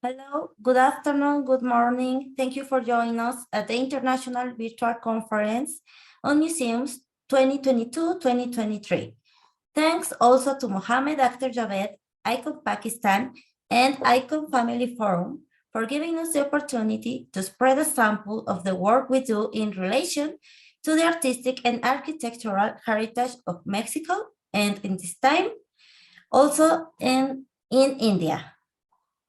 Hello, good afternoon, good morning. Thank you for joining us at the International Virtual Conference on Museums 2022-2023. Thanks also to Mohammed Akhtar Javed, ICOM Pakistan, and ICOM Family Forum for giving us the opportunity to spread a sample of the work we do in relation to the artistic and architectural heritage of Mexico, and in this time, also in India.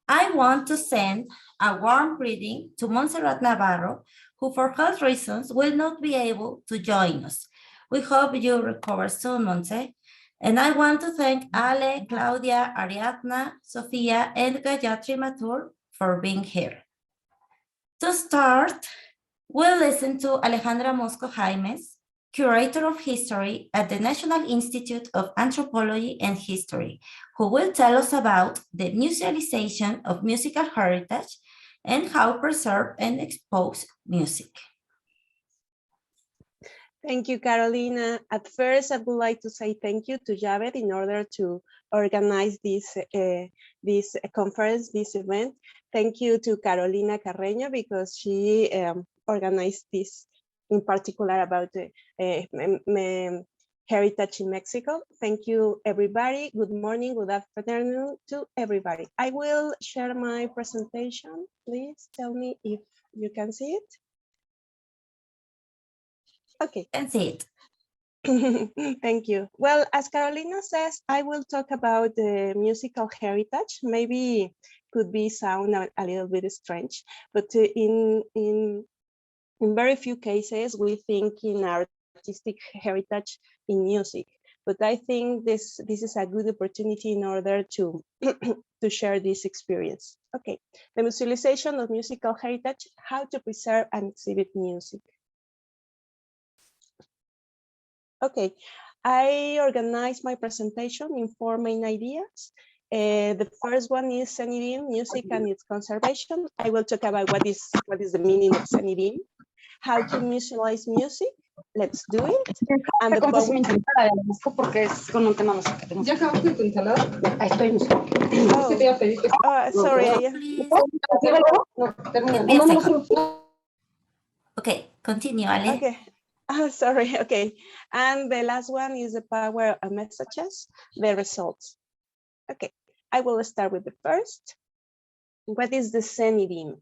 I want to send a warm greeting to Montserrat Navarro, who for health reasons will not be able to join us. We hope you recover soon, Montse. And I want to thank Ale, Claudia, Ariadna, Sofia, and Gayatri Mathur for being here. To start, we'll listen to Alejandra Mosco Jaimes, Curator of History at the National Institute of Anthropology and History, who will tell us about the musealization of musical heritage and how preserve and expose music. Thank you, Carolina. At first, I would like to say thank you to Javed in order to organize this conference, this event. Thank you to Carolina Carreño because she organized this in particular about heritage in Mexico. Thank you, everybody. Good morning, good afternoon to everybody. I will share my presentation. Please tell me if you can see it. Okay. Can see it. Thank you. Well, as Carolina says, I will talk about the musical heritage. Maybe could be sound a little bit strange, but in very few cases, we think in artistic heritage in music. But I think this is a good opportunity in order to, to share this experience. Okay, the musealization of musical heritage, how to preserve and exhibit music. Okay, I organized my presentation in 4 main ideas. The first one is Senidim, music and its conservation. I will talk about what is the meaning of Senidim, how to musealize music. Let's do it. And the sorry. Okay, continue, Ale. Okay. Sorry, okay. And the last one is the power of messages, the results. Okay, I will start with the first. What is the Senidim?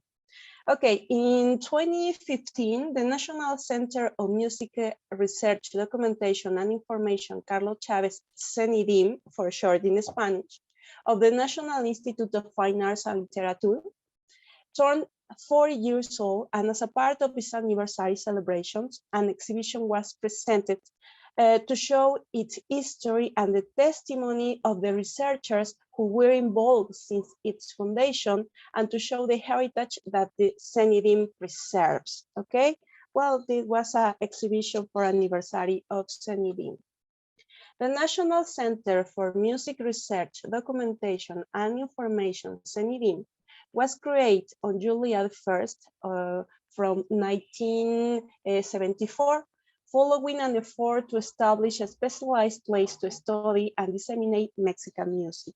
Okay, in 2015, the National Center of Music Research, Documentation and Information, Carlos Chavez, Senidim, for short in Spanish, of the National Institute of Fine Arts and Literature, turned 4 years old, and as a part of its anniversary celebrations, an exhibition was presented to show its history and the testimony of the researchers who were involved since its foundation, and to show the heritage that the Senidim preserves. Okay, well, this was an exhibition for anniversary of Senidim. The National Center for Music Research, Documentation and Information, Senidim, was created on July 1st from 1974, following an effort to establish a specialized place to study and disseminate Mexican music.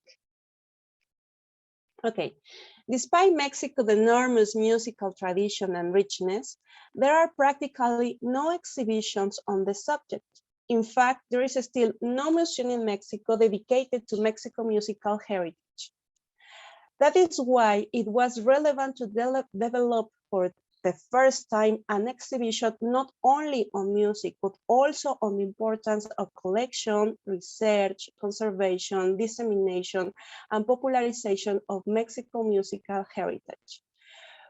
Okay, despite Mexico's enormous musical tradition and richness, there are practically no exhibitions on the subject. In fact, there is still no museum in Mexico dedicated to Mexican musical heritage. That is why it was relevant to develop for the first time an exhibition not only on music, but also on the importance of collection, research, conservation, dissemination, and popularization of Mexican musical heritage.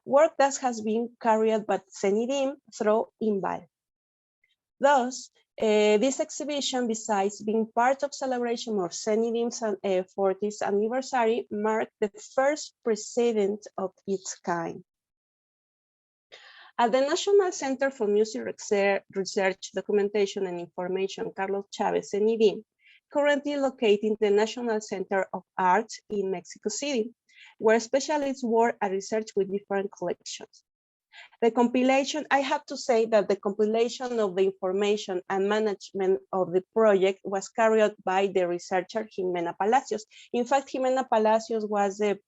Work that has been carried by Senidim through INVAL. Thus, this exhibition, besides being part of celebration of Senidim's 40th anniversary, marked the first precedent of its kind. At the National Center for Music Research, Documentation and Information, Carlos Chavez, Senidim, currently located in the National Center of Arts in Mexico City, where specialists work at research with different collections. The compilation, I have to say that the compilation of the information and management of the project was carried out by the researcher Jimena Palacios. In fact, Jimena Palacios was the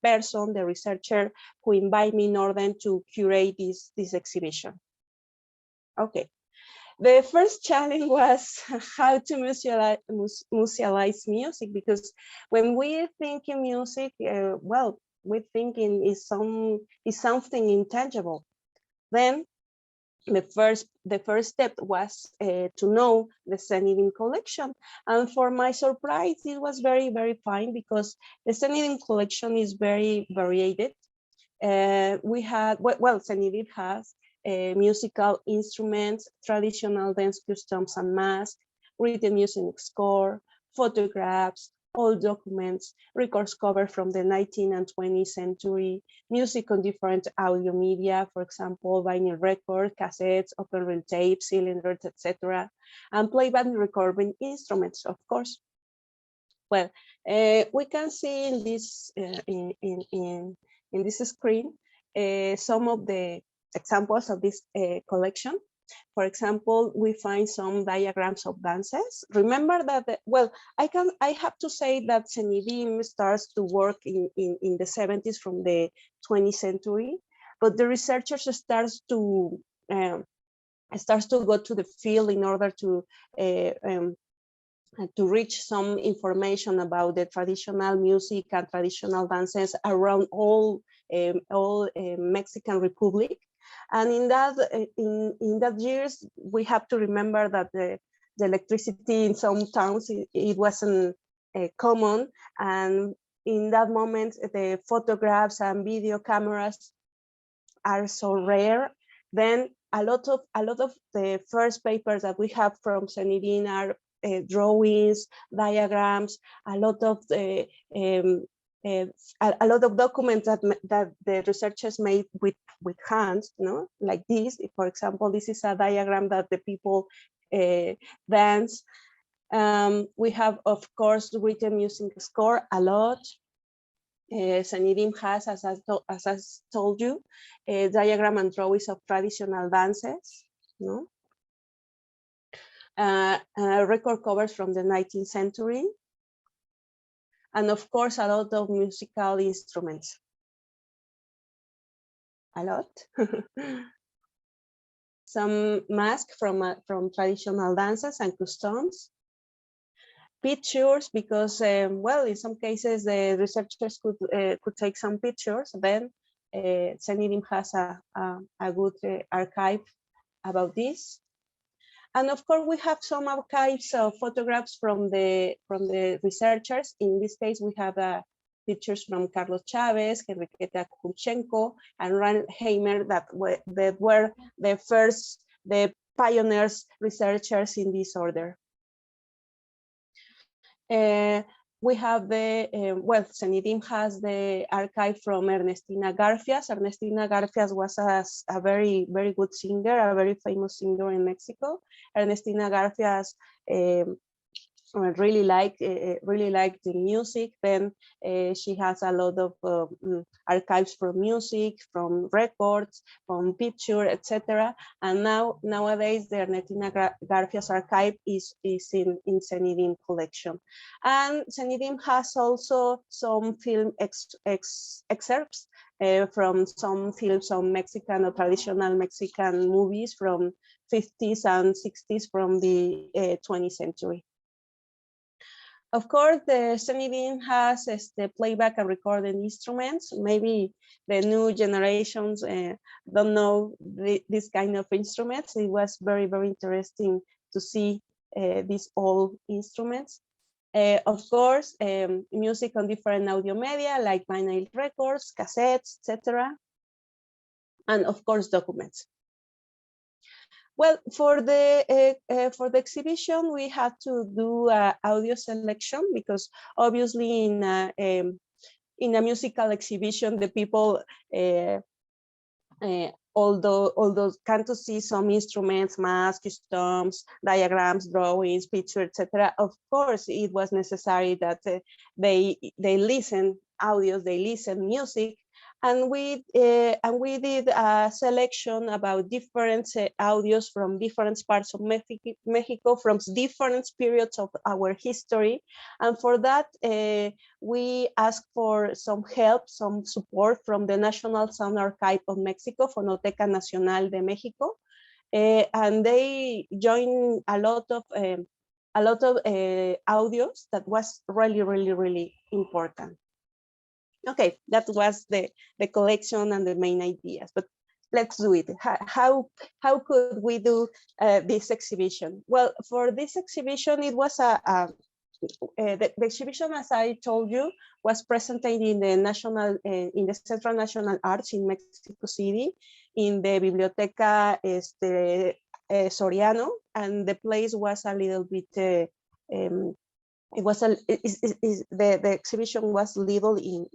person, the researcher, who invited me in order to curate this exhibition. Okay. The first challenge was how to musealize music, because when we think in music, well, we think is something intangible. Then the first step was to know the Zenidin collection, and for my surprise, it was very, very fine, because the Zenidin collection is very varied. We had, well, Zenidin has musical instruments, traditional dance customs and masks, written music score, photographs, old documents, records covered from the 19th and 20th century, music on different audio media, for example, vinyl records, cassettes, open reel tapes, cylinders, etc., and playback recording instruments, of course. Well, we can see in this in this screen some of the examples of this collection. For example, we find some diagrams of dances. Remember that, well, I have to say that Zenidin starts to work in the 70s from the 20th century, but the researchers starts to go to the field in order to reach some information about the traditional music and traditional dances around all Mexican Republic. And in that years, we have to remember that the electricity in some towns, it wasn't common. And in that moment, the photographs and video cameras are so rare. Then a lot of the first papers that we have from Zenidin are drawings, diagrams, a lot of documents that the researchers made with hands, no? Like this, for example, this is a diagram that the people dance. We have, of course, written music score a lot. Zenidin has, as I told you, a diagram and drawings of traditional dances, no? Record covers from the 19th century, and of course a lot of musical instruments. A lot. Some masks from traditional dances and customs. Pictures, because well, in some cases the researchers could take some pictures. Then Zenidin has a good archive about this. And of course, we have some archives of photographs from the researchers. In this case, we have pictures from Carlos Chavez, Enriqueta Kuchenko, and Ran Heimer that were the pioneers researchers in this order. We have well, Zenidin has the archive from Ernestina Garfias. Ernestina Garfias was a very, very good singer, a very famous singer in Mexico. Ernestina Garfias really liked the music. Then she has a lot of archives from music, from records, from picture, etc. And nowadays the Ernestina Garfias archive is in Zenidin collection. And Zenidin has also some film excerpts from some films on Mexican or traditional Mexican movies from 50s and 60s from the 20th century. Of course, the Zenidin has the playback and recording instruments. Maybe the new generations don't know this kind of instruments. It was very, very interesting to see these old instruments. Of course, music on different audio media like vinyl records, cassettes, etc. And of course, documents. Well, for the exhibition, we had to do audio selection because obviously in a musical exhibition, the people, although can to see some instruments, masks, customs, diagrams, drawings, pictures, etc. Of course, it was necessary that they listen audios, they listen music, And we did a selection about different audios from different parts of Mexico, from different periods of our history. And for that, we asked for some help, some support from the National Sound Archive of Mexico, Fonoteca Nacional de Mexico. And they joined a lot of audios that was really, really, really important. Okay, that was the collection and the main ideas, but let's do it. How could we do this exhibition? Well, for this exhibition, it was the exhibition, as I told you, was presented in the in the Central National Arts in Mexico City, in the Biblioteca Soriano, and the place was a little bit it was the exhibition was little in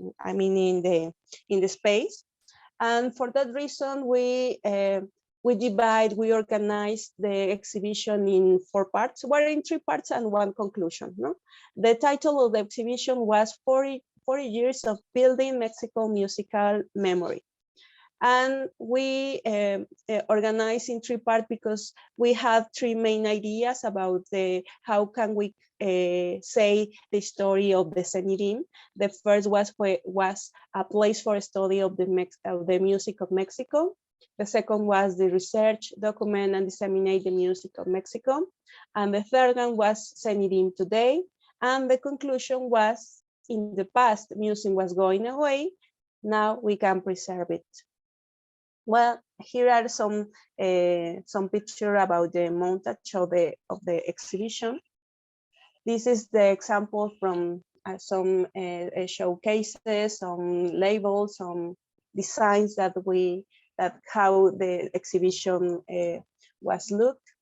the space, and for that reason we organized the exhibition in 4 parts. We're in 3 parts and 1 conclusion. No, the title of the exhibition was 40 years of building Mexico musical memory. And we organized in 3 parts because we have 3 main ideas about how can we say the story of the Cenidim. The first was a place for study of the music of Mexico. The second was the research, document, and disseminate the music of Mexico. And the third one was Cenidim today. And the conclusion was, in the past, music was going away. Now we can preserve it. Well, here are some picture about the montage of the exhibition. This is the example from some showcases, some labels, some designs that how the exhibition was looked.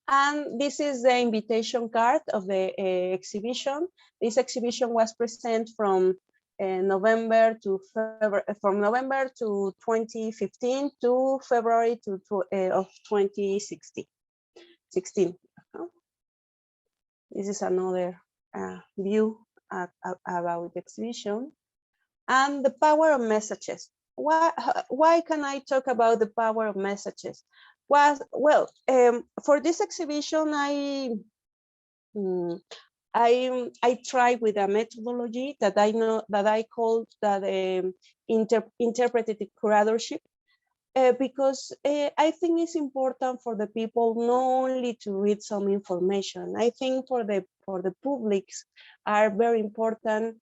And this is the invitation card of the exhibition. This exhibition was present from November to February, from November to 2015 to February of 2016. This is another view about the exhibition. And the power of messages. Why can I talk about the power of messages? Well, for this exhibition, I tried with a methodology that I call interpretive curatorship, because I think it's important for the people not only to read some information. I think for the publics are very important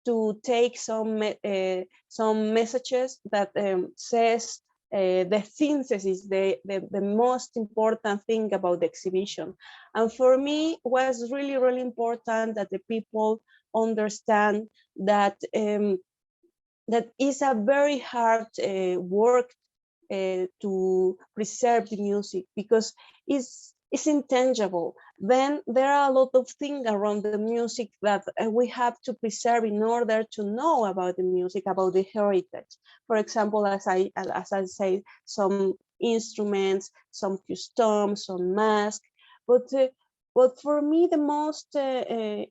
to take some messages that says the synthesis, the most important thing about the exhibition. And for me, it was really, really important that the people understand that that is a very hard work to preserve the music, because it's intangible. Then there are a lot of things around the music that we have to preserve in order to know about the music, about the heritage. For example, as I say, some instruments, some customs, some masks. But for me, the most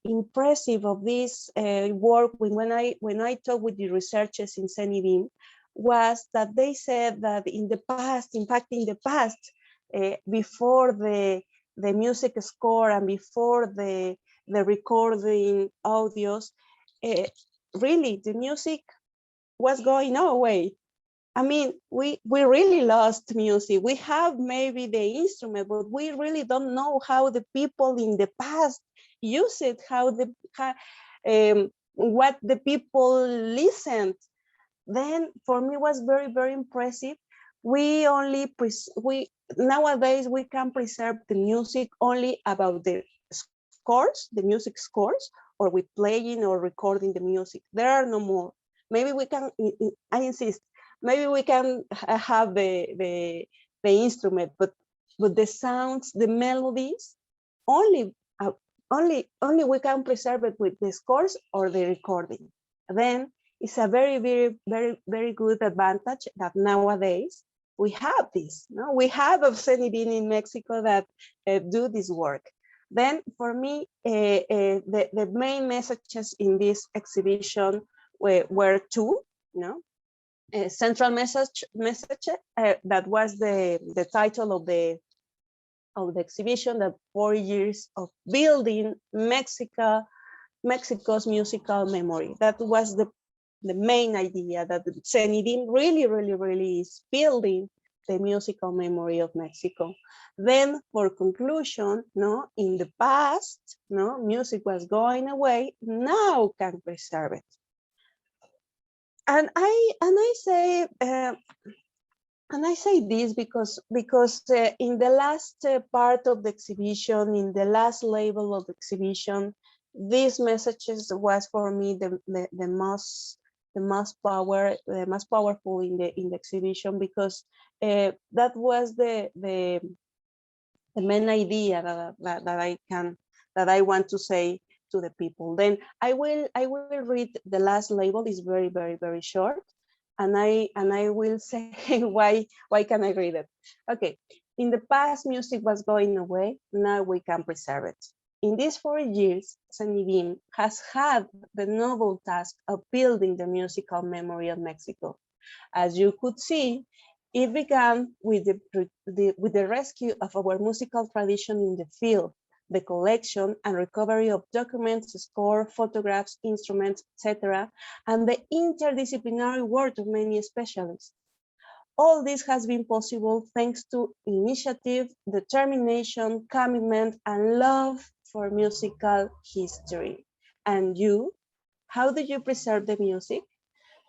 impressive of this work, when I talk with the researchers in Cenidim, was that they said that in the past, in fact, in the past, before the music score and before the recording audios, really the music was going away. I mean, we really lost music. We have maybe the instrument, but we really don't know how the people in the past use it, what the people listened. Then for me was very, very impressive. Nowadays we can preserve the music only about the scores, the music scores, or with playing or recording the music. There are no more. Maybe we can, I insist, maybe we can have the instrument, but the sounds, the melodies, only we can preserve it with the scores or the recording. Then it's a very, very, very, very good advantage that nowadays we have this. No? We have a Cenidim in Mexico that do this work. Then for me, the main messages in this exhibition were 2. no? A central message that was the title of the exhibition, the 4 years of building Mexico's musical memory. That was the main idea, that CENIDIM really is building the musical memory of Mexico. Then for conclusion, no, in the past, no, music was going away, now can preserve it. And I say this because in the last part of the exhibition, in the last label of the exhibition, these messages was for me the most powerful in the exhibition, because that was the main idea that I want to say to the people. Then I will read the last label. Is very short, and I will say why can I read it. Okay, in the past music was going away, now we can preserve it. In these 4 years, CENIDIM has had the noble task of building the musical memory of Mexico. As you could see, it began with the rescue of our musical tradition in the field, the collection and recovery of documents, score, photographs, instruments, etc., and the interdisciplinary work of many specialists. All this has been possible thanks to initiative, determination, commitment, and love for musical history. And you, how do you preserve the music?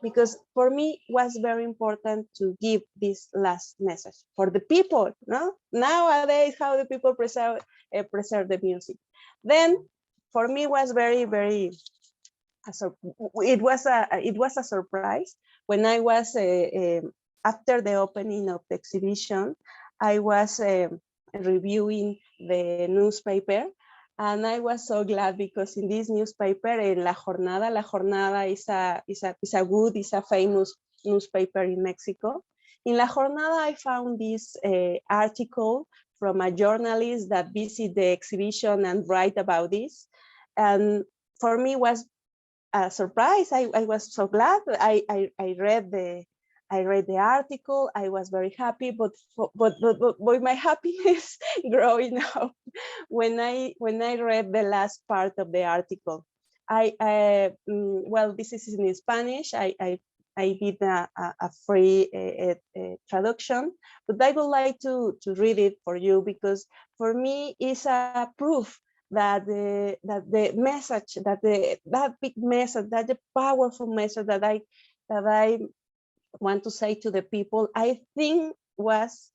Because for me it was very important to give this last message for the people, no? Nowadays, how the people preserve the music. Then for me it was it was a surprise when I was after the opening of the exhibition, I was reviewing the newspaper, and I was so glad because in this newspaper, La Jornada is a famous newspaper in Mexico. In La Jornada, I found this article from a journalist that visited the exhibition and write about this. And for me it was a surprise. I was so glad. I read the article. I was very happy, but my happiness growing up when I read the last part of the article. Well, this is in Spanish. I did a free traduction, but I would like to read it for you, because for me it's a proof that the message, that big message, that the powerful message that I want to say to the people, I think was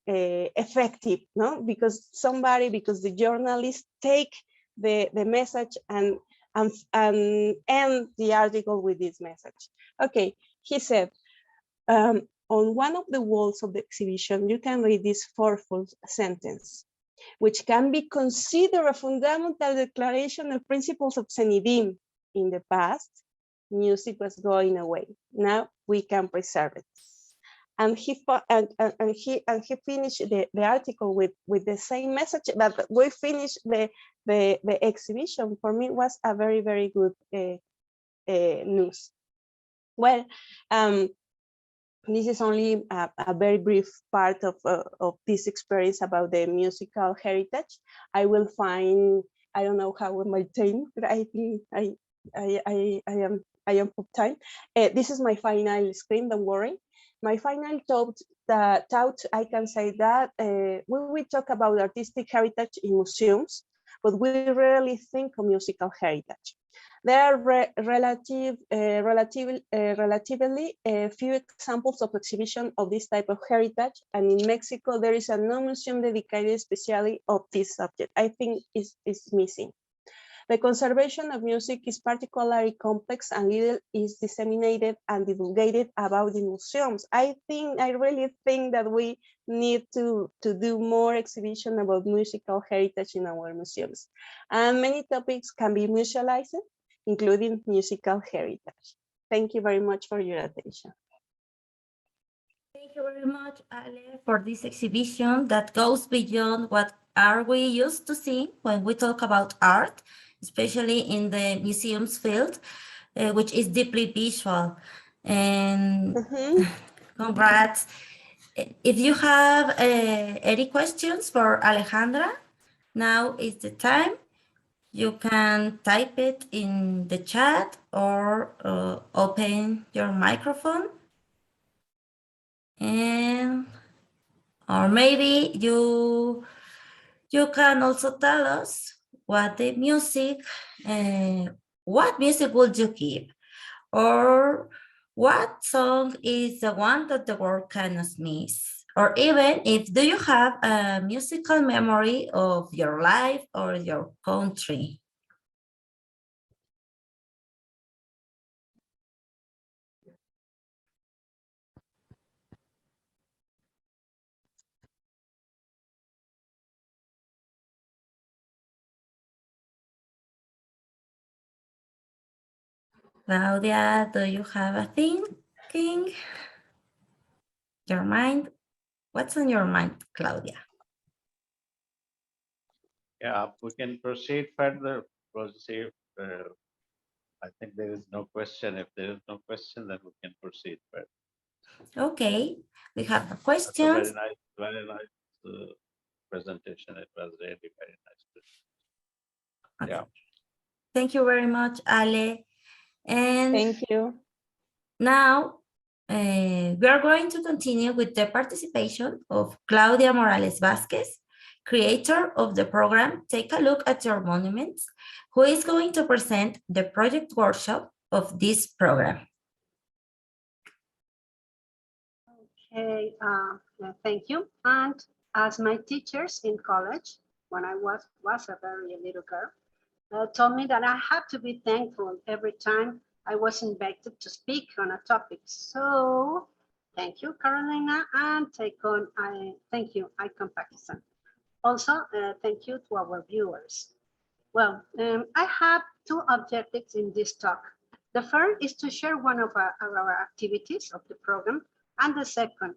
effective, no? Because the journalists take the message and end the article with this message. Okay, he said, on one of the walls of the exhibition, you can read this fourfold sentence, which can be considered a fundamental declaration of principles of CENIDIM. In the past, music was going away. Now we can preserve it. And he finished the article with the same message that we finished the exhibition. For me, it was a very good news. Well, this is only a very brief part of this experience about the musical heritage. I will find, I don't know how my time, but I think I am of time. This is my final screen, don't worry. My final thought, I can say that we talk about artistic heritage in museums, but we rarely think of musical heritage. There are relatively few examples of exhibition of this type of heritage, and in Mexico there is no museum dedicated especially of this subject. I think it's missing. The conservation of music is particularly complex, and little is disseminated and divulgated about in museums. I really think that we need to do more exhibition about musical heritage in our museums. And many topics can be musealized, including musical heritage. Thank you very much for your attention. Thank you very much, Ale, for this exhibition that goes beyond what are we used to see when we talk about art, especially in the museums field. which is deeply visual. And Mhm. congrats. If you have any questions for Alejandra, now is the time. You can type it in the chat or open your microphone. And or maybe you can also tell us what music would you give, or what song is the one that the world cannot miss, or even if do you have a musical memory of your life or your country. Claudia, do you have a thinking? Your mind? What's on your mind, Claudia? Yeah, we can proceed further. Proceed. I think there is no question. If there is no question, then we can proceed further. Okay, we have the That's a questions. very nice presentation. It was really very nice. Okay. Yeah. Thank you very much, Ale. And Thank you. now we are going to continue with the participation of Claudia Morales Vasquez, creator of the program Take a Look at Your Monuments, who is going to present the project workshop of this program. Okay, thank you. And as my teachers in college, when I was a very little girl, told me that I had to be thankful every time I was invited to speak on a topic. So thank you, Carolina, and thank you, ICOM Pakistan. Also, thank you to our viewers. Well, I have two objectives in this talk. The first is to share one of our activities of the program, and the second,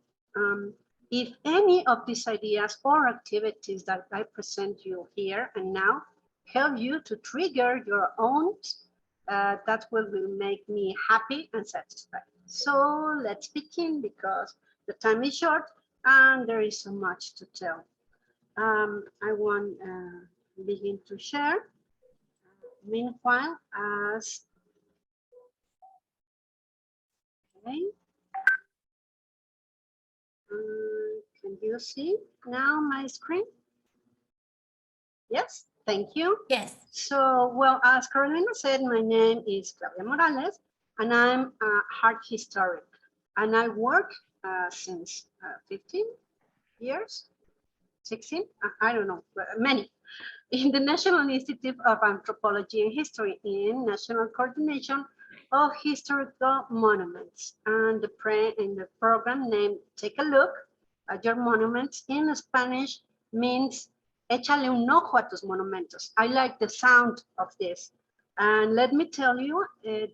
if any of these ideas or activities that I present you here and now help you to trigger your own, that will make me happy and satisfied. So let's begin because the time is short and there is so much to tell. I want begin to share. Meanwhile, okay, can you see now my screen? Yes, thank you. Yes. So, well, as Carolina said, my name is Claudia Morales, and I'm a art historian, and I work since 15 years, 16, I don't know, many, in the National Institute of Anthropology and History in National Coordination of Historical Monuments, and the program named Take a Look at Your Monuments in Spanish means échale un ojo a tus monumentos. I like the sound of this. And let me tell you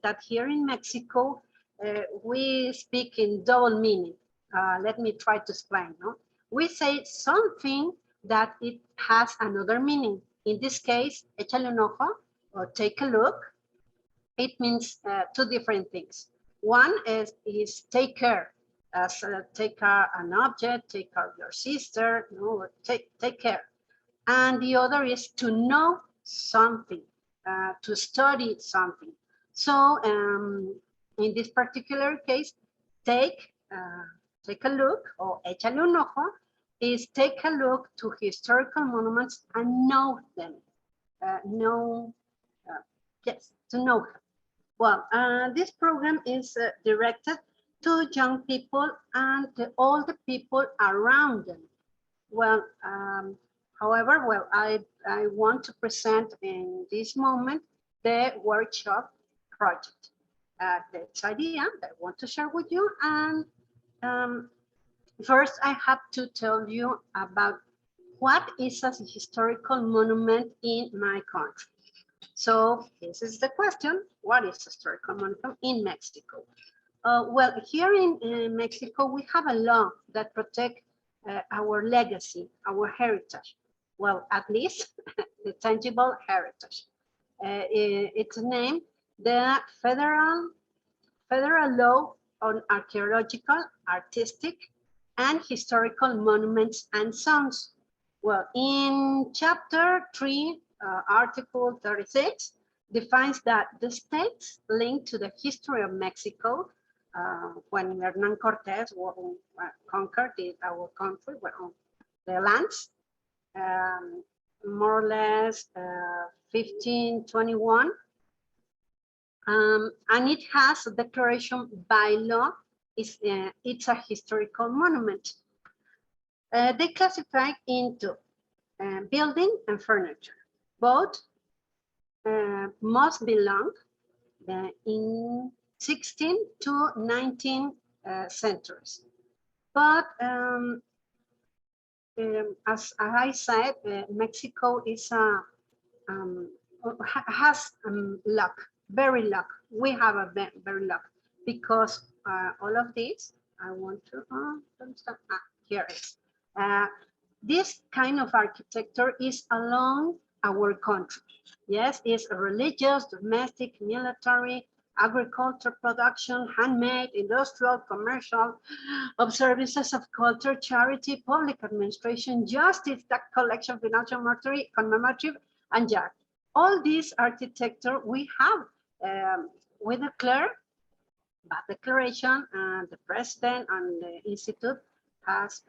that here in Mexico, we speak in double meaning. Let me try to explain. No? We say something that it has another meaning. In this case, échale un ojo, or take a look, it means two different things. One is take care, take care an object, take care of your sister, take care. And the other is to know something, to study something. So in this particular case, take a look, or échale un ojo, is take a look to historical monuments and know them. Yes, to know them. Well, this program is directed to young people and all the people around them. Well, however, well, I want to present in this moment the workshop project. This idea that I want to share with you. And first, I have to tell you about what is a historical monument in my country. So this is the question: what is a historical monument in Mexico? Well, here in Mexico, we have a law that protects our legacy, our heritage. Well, at least the tangible heritage. Its name the federal law on archaeological, artistic, and historical monuments and zones. Well, in chapter 3, article 36, defines that the states linked to the history of Mexico when Hernán Cortés conquered our country, well, the lands, more or less 1521. And it has a declaration by law. It's a historical monument. They classify into building and furniture. Both must belong in 16th to 19th centuries. But as I said, Mexico is has luck, very luck. We have a very luck because all of this, I want to, here it is. This kind of architecture is along our country. Yes, it's religious, domestic, military, agriculture, production, handmade, industrial, commercial, of services of culture, charity, public administration, justice, tax collection, financial, monetary, commemorative, and yard. All these architecture we have, we declare, by declaration, the president and the institute has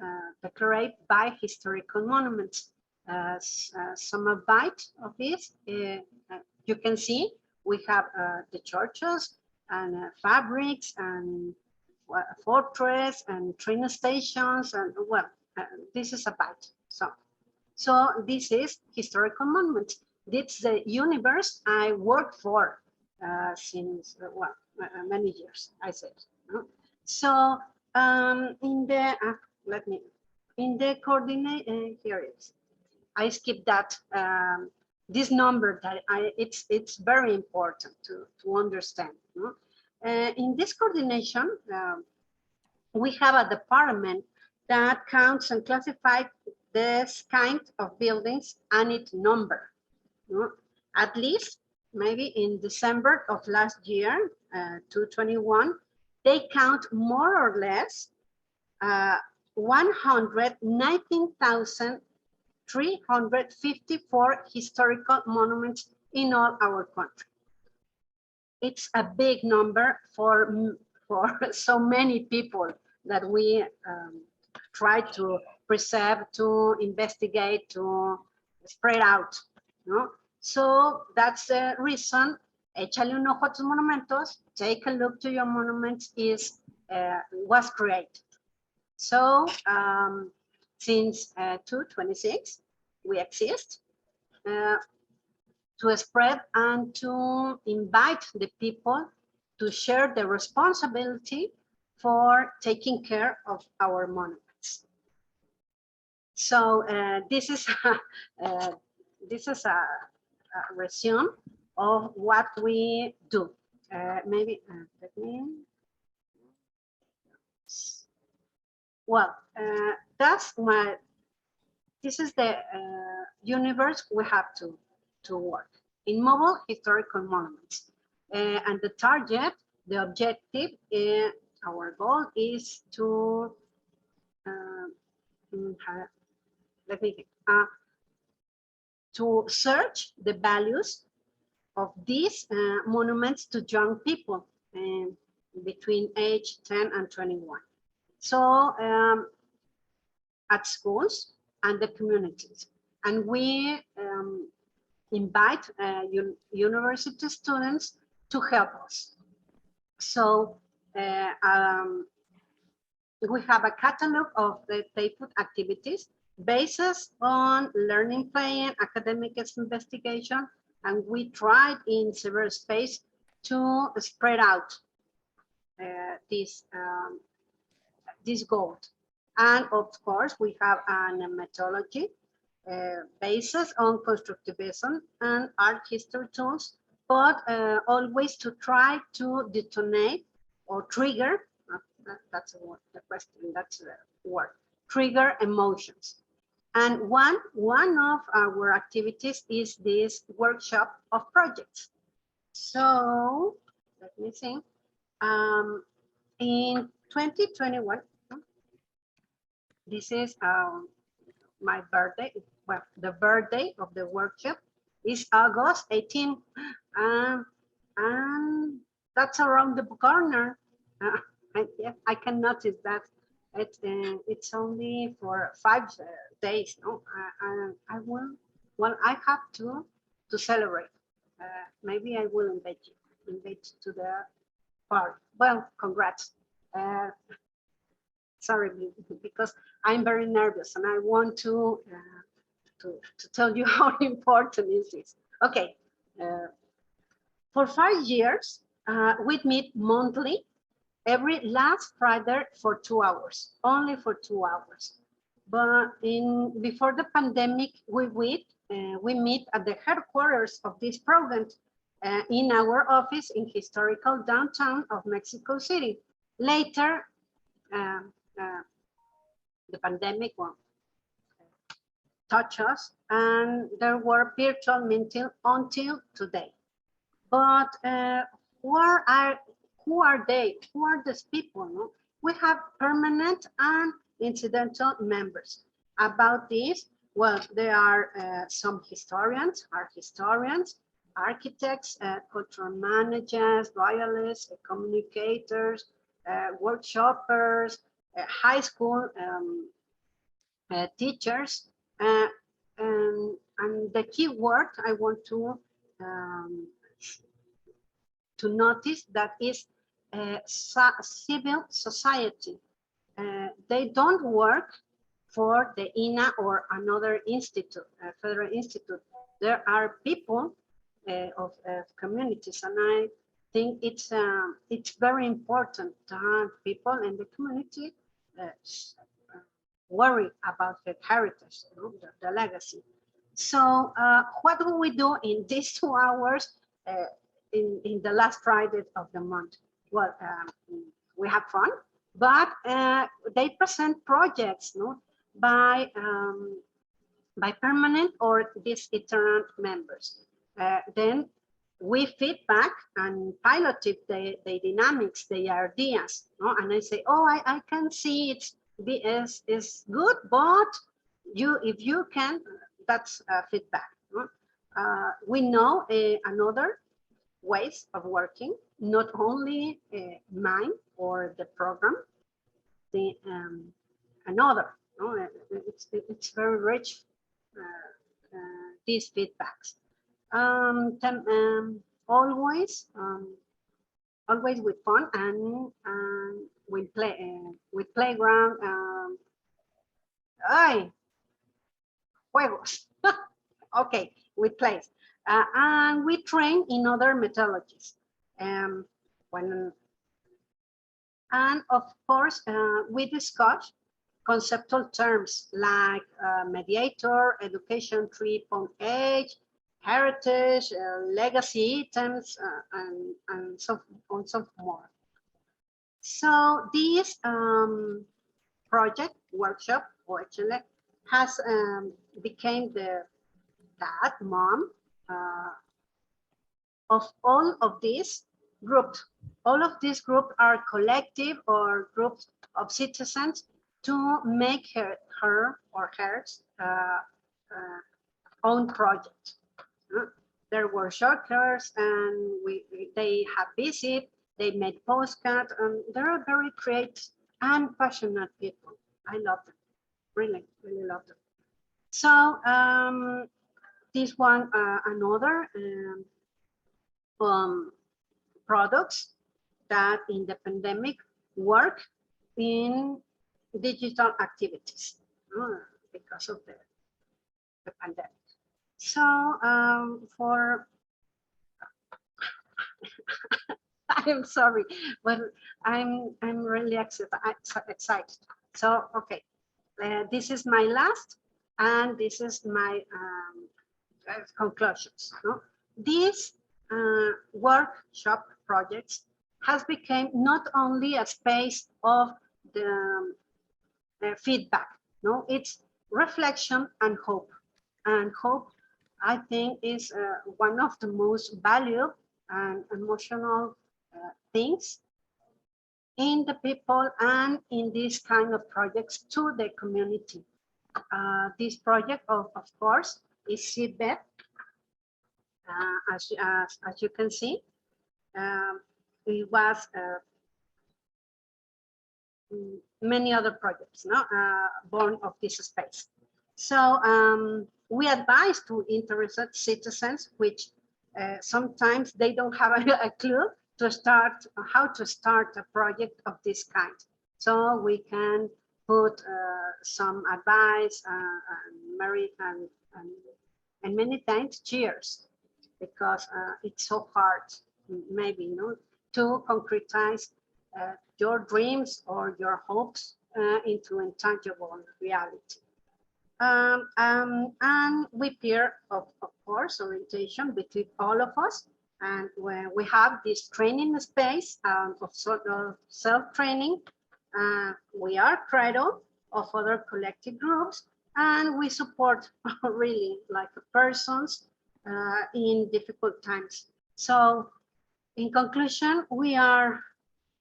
declared by historical monuments. Some of this, you can see we have the churches and fabrics and fortress and train stations, and well, this is a bite. So this is historical monuments. This is the universe I worked for since many years, I said. So in the coordinate, here it is. I skipped that this number that it's very important to understand. In this coordination, we have a department that counts and classifies this kind of buildings and its number. At least maybe in December of last year, 2021, they count more or less 119,354 historical monuments in all our country. It's a big number for so many people that we try to preserve, to investigate, to spread out. So that's the reason. Échale un ojo a tus monumentos. Take a look to your monuments was created. So since 2026, we exist to spread and to invite the people to share the responsibility for taking care of our monuments. So this is a resume of what we do. Maybe let me. Well, this is the universe we have to work in mobile historical monuments. And the target, the objective, our goal is to to search the values of these monuments to young people between age 10 and 21. So at schools and the communities. And we invite university students to help us. So we have a catalog of the put activities based on learning, playing, academic investigation, and we tried in several space to spread out this goal. And of course, we have a methodology basis on constructivism and art history tools, but always to try to detonate or trigger, that's the question, that's the word, trigger emotions. And one of our activities is this workshop of projects. So let me think. In 2021, this is my birthday. Well, the birthday of the workshop is August 18th. And that's around the corner. Yeah, I can notice that it's only for 5 days. No, I will. Well, I have to celebrate. Maybe I will invite you to the party. Well, congrats. Sorry, because I'm very nervous and I want to tell you how important this is. Okay. For 5 years, we meet monthly, every last Friday for 2 hours, only for 2 hours. But before the pandemic, we meet at the headquarters of this program in our office in historical downtown of Mexico City. Later, the pandemic touched us, and there were virtual meetings until today. But who are they? Who are these people? No? We have permanent and incidental members. About this, well, there are some historians, art historians, architects, cultural managers, royalists, communicators, workshoppers, high school teachers, and the key word I want to notice that is civil society. They don't work for the INA or another institute, federal institute. There are people of communities, and I think it's very important to have people in the community worry about the heritage, you know, the legacy. So what do we do in these 2 hours in the last Friday of the month? Well, we have fun, but they present projects, no, by permanent or these itinerant members. Then we feedback and piloted the dynamics, the ideas, no? And I say, oh, I can see it's good, but if you can, that's feedback. No? We know another ways of working, not only mine or the program, another. No? It's very rich, these feedbacks. Always with fun and with playground. Juegos. Okay, with plays. And we train in other methodologies. And of course, we discuss conceptual terms like mediator, education 3.8, heritage, legacy items, and so on, so more. So this project workshop, actually, has became the dad, mom of all of these groups. All of these groups are collective or groups of citizens to make her or hers own project. There were shortcuts, and they have visit, they made postcards, and they are very creative and passionate people. I love them, really, really love them. So this one, another products that in the pandemic work in digital activities because of the pandemic. So for I'm sorry, but I'm really excited. So okay, this is my last, and this is my conclusions. No? These workshop projects has become not only a space of the feedback. No, it's reflection and hope. And hope, I think, is one of the most valuable and emotional things in the people and in these kind of projects to the community. This project, of course, is seedbed. As you can see, it was many other projects born of this space. So we advise to interested citizens, which sometimes they don't have a clue to start, how to start a project of this kind. So we can put some advice and many times cheers, because it's so hard, maybe, to concretize your dreams or your hopes into intangible reality. And we peer, of course, orientation between all of us. And when we have this training space of sort of self-training, we are cradle of other collective groups, and we support really like persons in difficult times. So in conclusion, we are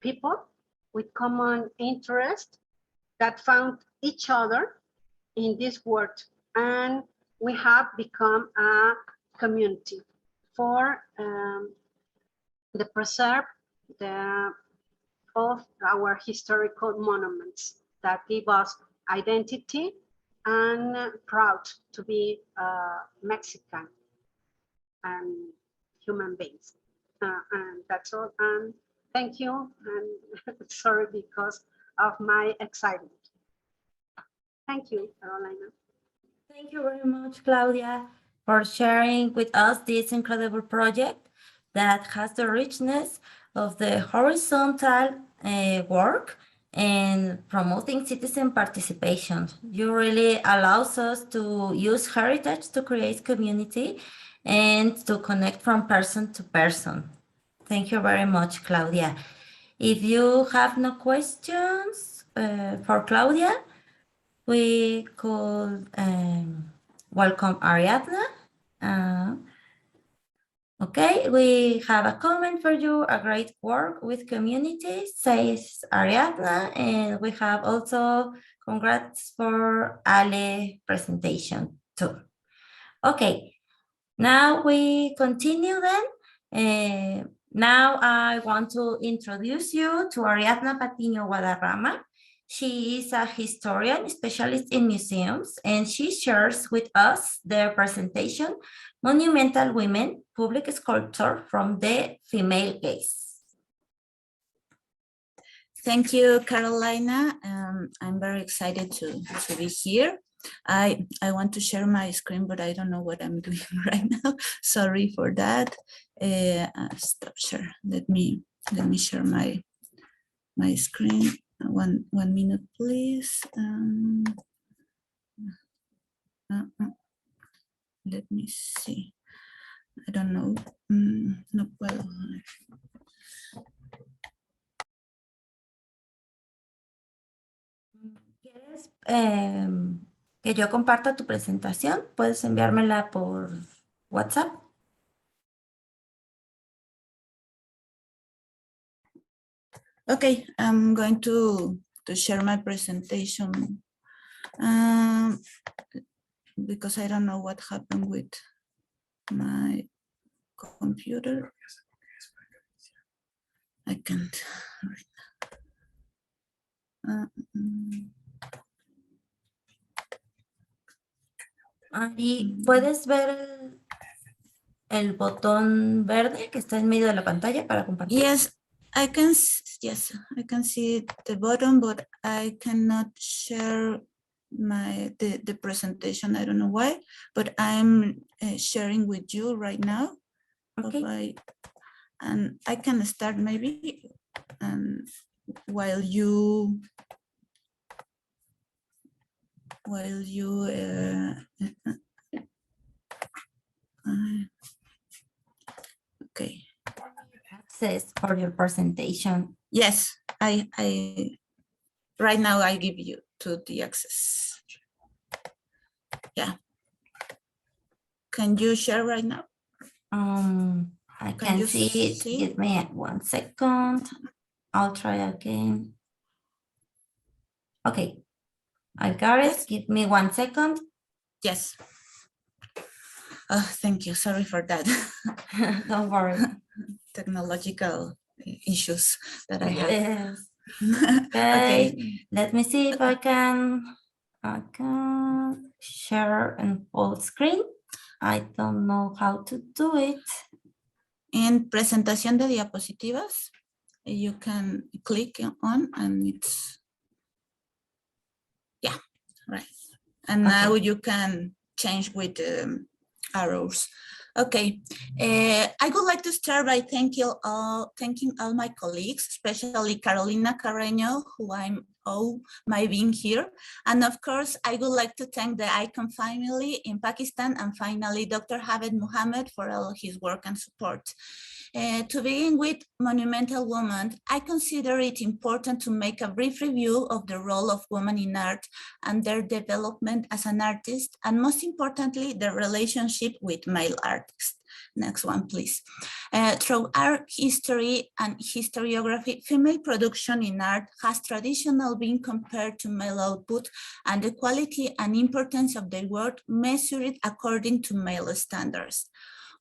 people with common interest that found each other in this world, and we have become a community for the preserve of our historical monuments that give us identity and proud to be Mexican and human beings. And that's all. And thank you. And sorry because of my excitement. Thank you, Carolina. Thank you very much, Claudia, for sharing with us this incredible project that has the richness of the horizontal work and promoting citizen participation. You really allows us to use heritage to create community and to connect from person to person. Thank you very much, Claudia. If you have no questions for Claudia, we could welcome Ariadna. Okay, we have a comment for you, a great work with communities, says Ariadna, and we have also congrats for Ale presentation too. Okay, now we continue then. Now I want to introduce you to Ariadna Patiño Guadarrama. She is a historian, specialist in museums, and she shares with us their presentation, Monumental Women, Public Sculpture from the Female Gaze. Thank you, Carolina. I'm very excited to be here. I want to share my screen, but I don't know what I'm doing right now. Sorry for that. Stop share. Let me share my screen. One minute, please. Let me see. I don't know. No puedo. ¿Quieres que yo comparta tu presentación? Puedes enviármela por WhatsApp. Okay, I'm going to share my presentation because I don't know what happened with my computer. I can't right now. ¿Y puedes ver el botón verde que está en medio de la pantalla para compartir? Yes, I can see the button, but I cannot share the presentation. I don't know why, but I'm sharing with you right now. Okay. And I can start maybe while you okay. Access for your presentation. Yes, I right now I give you to the access. Yeah. Can you share right now? I Can can you see it. see? Give me 1 second. I'll try again. Okay, I got it. Yes. Give me 1 second. Yes. Oh, thank you. Sorry for that. Don't worry. Technological issues that I have. Yes. Okay. Okay, let me see if I can share and full screen. I don't know how to do it. In presentación de diapositivas, you can click on and it's, yeah, right. And now Okay. you can change with arrows. Okay, I would like to start by thanking all my colleagues, especially Carolina Carreño, who I owe my being here. And of course, I would like to thank the ICOM family in Pakistan, and finally, Dr. Javed Muhammad for all his work and support. To begin with Monumental Woman, I consider it important to make a brief review of the role of women in art and their development as an artist, and most importantly, their relationship with male artists. Next one, please. Through art history and historiography, female production in art has traditionally been compared to male output, and the quality and importance of their work measured according to male standards.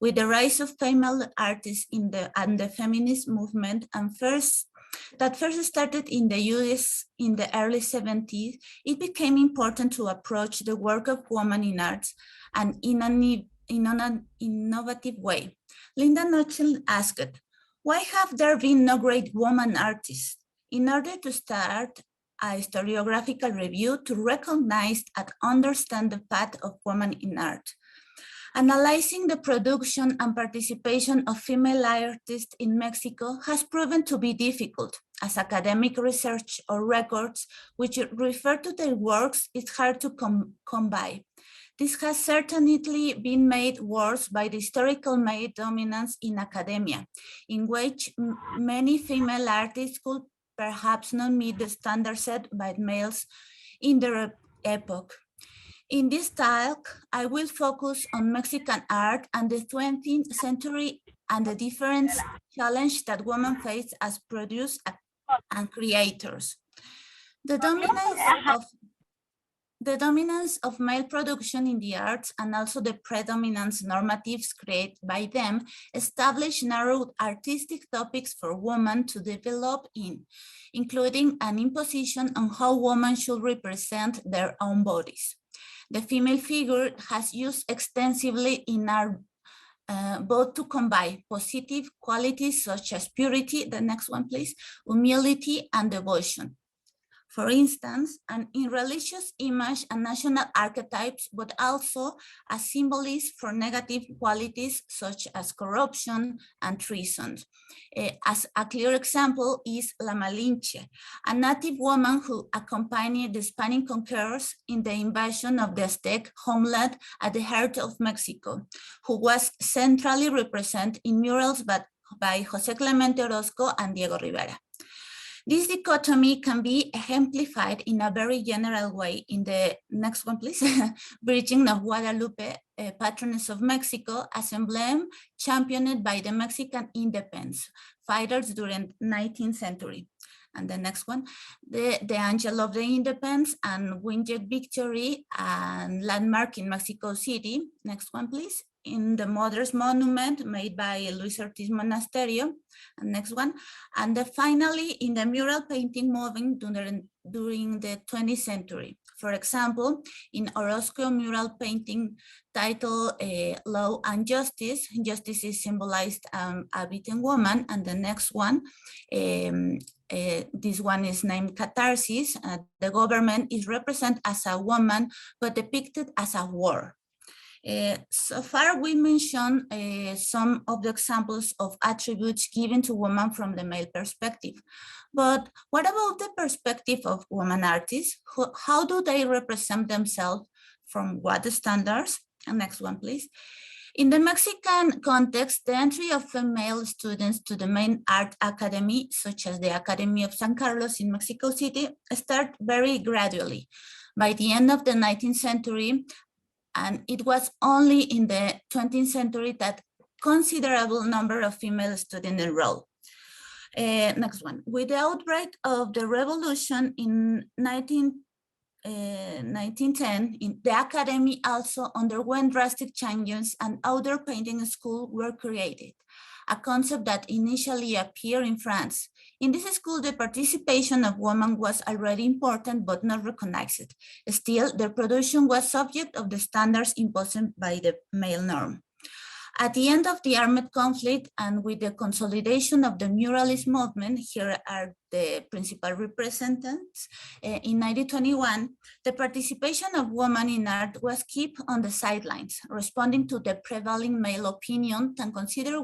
With the rise of female artists and the feminist movement, that first started in the US in the early 70s, it became important to approach the work of women in arts and in an innovative way. Linda Nutchell asked, why have there been no great woman artists? In order to start a historiographical review to recognize and understand the path of women in art. Analyzing the production and participation of female artists in Mexico has proven to be difficult, as academic research or records which refer to their works is hard to come by. This has certainly been made worse by the historical male dominance in academia, in which many female artists could perhaps not meet the standards set by males in their epoch. In this talk, I will focus on Mexican art and the 20th century and the different challenges that women face as producers and creators. The dominance of male production in the arts and also the predominance normatives created by them establish narrow artistic topics for women to develop in, including an imposition on how women should represent their own bodies. The female figure has used extensively in art both to combine positive qualities such as purity, the next one please, humility and devotion. For instance, and in religious image and national archetypes, but also as symbolism for negative qualities such as corruption and treason. As a clear example is La Malinche, a native woman who accompanied the Spanish conquerors in the invasion of the Aztec homeland at the heart of Mexico, who was centrally represented in murals by José Clemente Orozco and Diego Rivera. This dichotomy can be exemplified in a very general way in the next one, please. Virgin of Guadalupe, patroness of Mexico, as emblem championed by the Mexican independence fighters during 19th century. And the next one, the Angel of the Independence and Winged Victory and landmark in Mexico City. Next one, please. In the Mother's Monument made by Luis Ortiz Monasterio, and next one, and finally in the mural painting movement during the 20th century. For example, in Orozco mural painting titled Law and Justice, justice is symbolized a beaten woman, and the next one, this one is named Catharsis. The government is represented as a woman, but depicted as a war. So far, we mentioned some of the examples of attributes given to women from the male perspective. But what about the perspective of women artists? How do they represent themselves? From what standards? And next one, please. In the Mexican context, the entry of female students to the main art academy, such as the Academy of San Carlos in Mexico City, start very gradually. By the end of the 19th century, and it was only in the 20th century that considerable number of female students enrolled. Next one. With the outbreak of the revolution in 1910, the academy also underwent drastic changes and outdoor painting schools were created, a concept that initially appeared in France. In this school, the participation of women was already important but not recognized. Still, their production was subject of the standards imposed by the male norm. At the end of the armed conflict and with the consolidation of the muralist movement, here are the principal representatives. In 1921, the participation of women in art was kept on the sidelines, responding to the prevailing male opinion and consider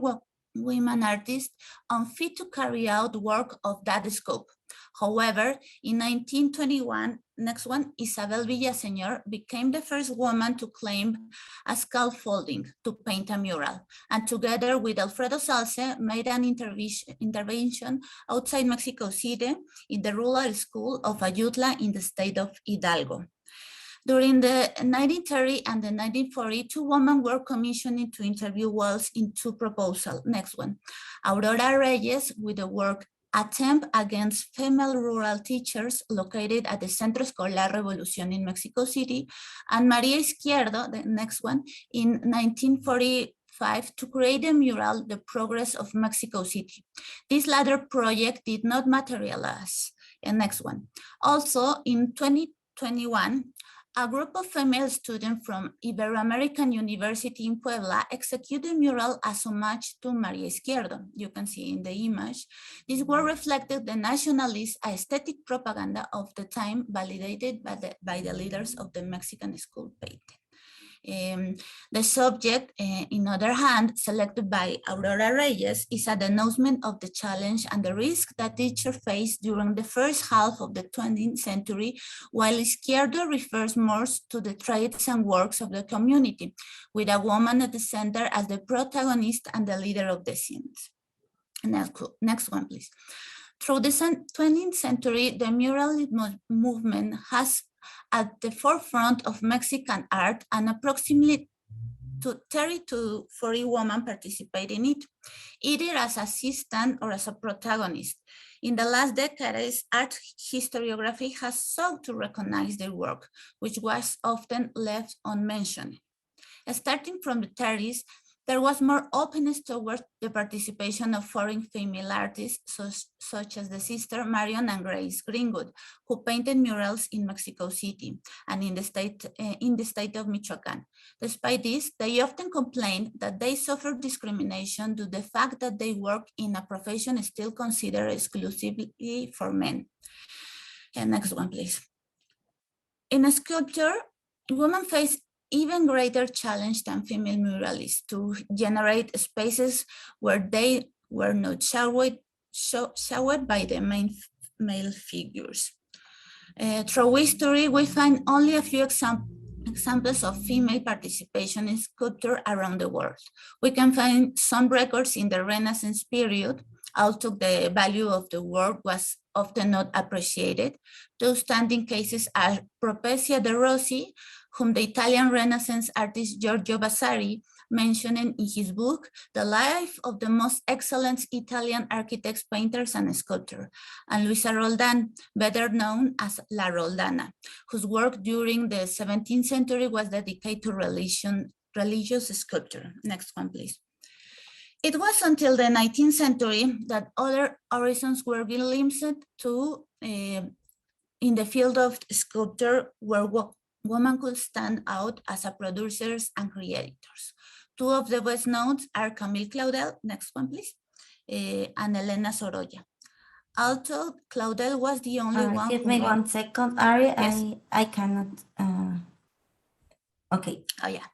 women artists unfit to carry out work of that scope. However, in 1921, next one, Isabel Villaseñor became the first woman to claim a scaffolding to paint a mural, and together with Alfredo Salce made an intervention outside Mexico City in the rural school of Ayutla in the state of Hidalgo. During the 1930 and the 1940, 2 women were commissioned to interview walls in 2 proposals. Next one, Aurora Reyes with the work Attempt Against Female Rural Teachers located at the Centro Escolar Revolución in Mexico City, and Maria Izquierdo, the next one, in 1945 to create a mural, The Progress of Mexico City. This latter project did not materialize. And next one. Also in 2021, a group of female students from Ibero-American University in Puebla executed a mural as homage to Maria Izquierdo. You can see in the image. This work reflected the nationalist aesthetic propaganda of the time validated by the leaders of the Mexican school painting. The subject, in other hand, selected by Aurora Reyes, is a denouncement of the challenge and the risk that teachers faced during the first half of the 20th century, while Izquierdo refers more to the traits and works of the community, with a woman at the center as the protagonist and the leader of the scenes. Next one, please. Through the 20th century, the muralist movement has at the forefront of Mexican art, and approximately 30 to 40 women participate in it, either as assistant or as a protagonist. In the last decades, art historiography has sought to recognize their work, which was often left unmentioned. Starting from the 30s, there was more openness towards the participation of foreign female artists, such as the sister Marion and Grace Greenwood, who painted murals in Mexico City and in the state of Michoacan. Despite this, they often complained that they suffered discrimination due to the fact that they work in a profession still considered exclusively for men. And next one, please. In a sculpture, women face even greater challenge than female muralists to generate spaces where they were not showered by the main male figures. Through history, we find only a few examples of female participation in sculpture around the world. We can find some records in the Renaissance period, although the value of the work was often not appreciated. Two standing cases are Propecia de Rossi, whom the Italian Renaissance artist Giorgio Vasari mentioned in his book, The Life of the Most Excellent Italian Architects, Painters, and Sculptors, and Luisa Roldan, better known as La Roldana, whose work during the 17th century was dedicated to religious sculpture. Next one, please. It was until the 19th century that other horizons were glimpsed to in the field of sculpture, where women could stand out as producers and creators. Two of the best known are Camille Claudel, next one please, and Elena Sorolla. Although Claudel was the only one. Give me 1 second, Ari. Yes. I cannot. Okay. Oh yeah.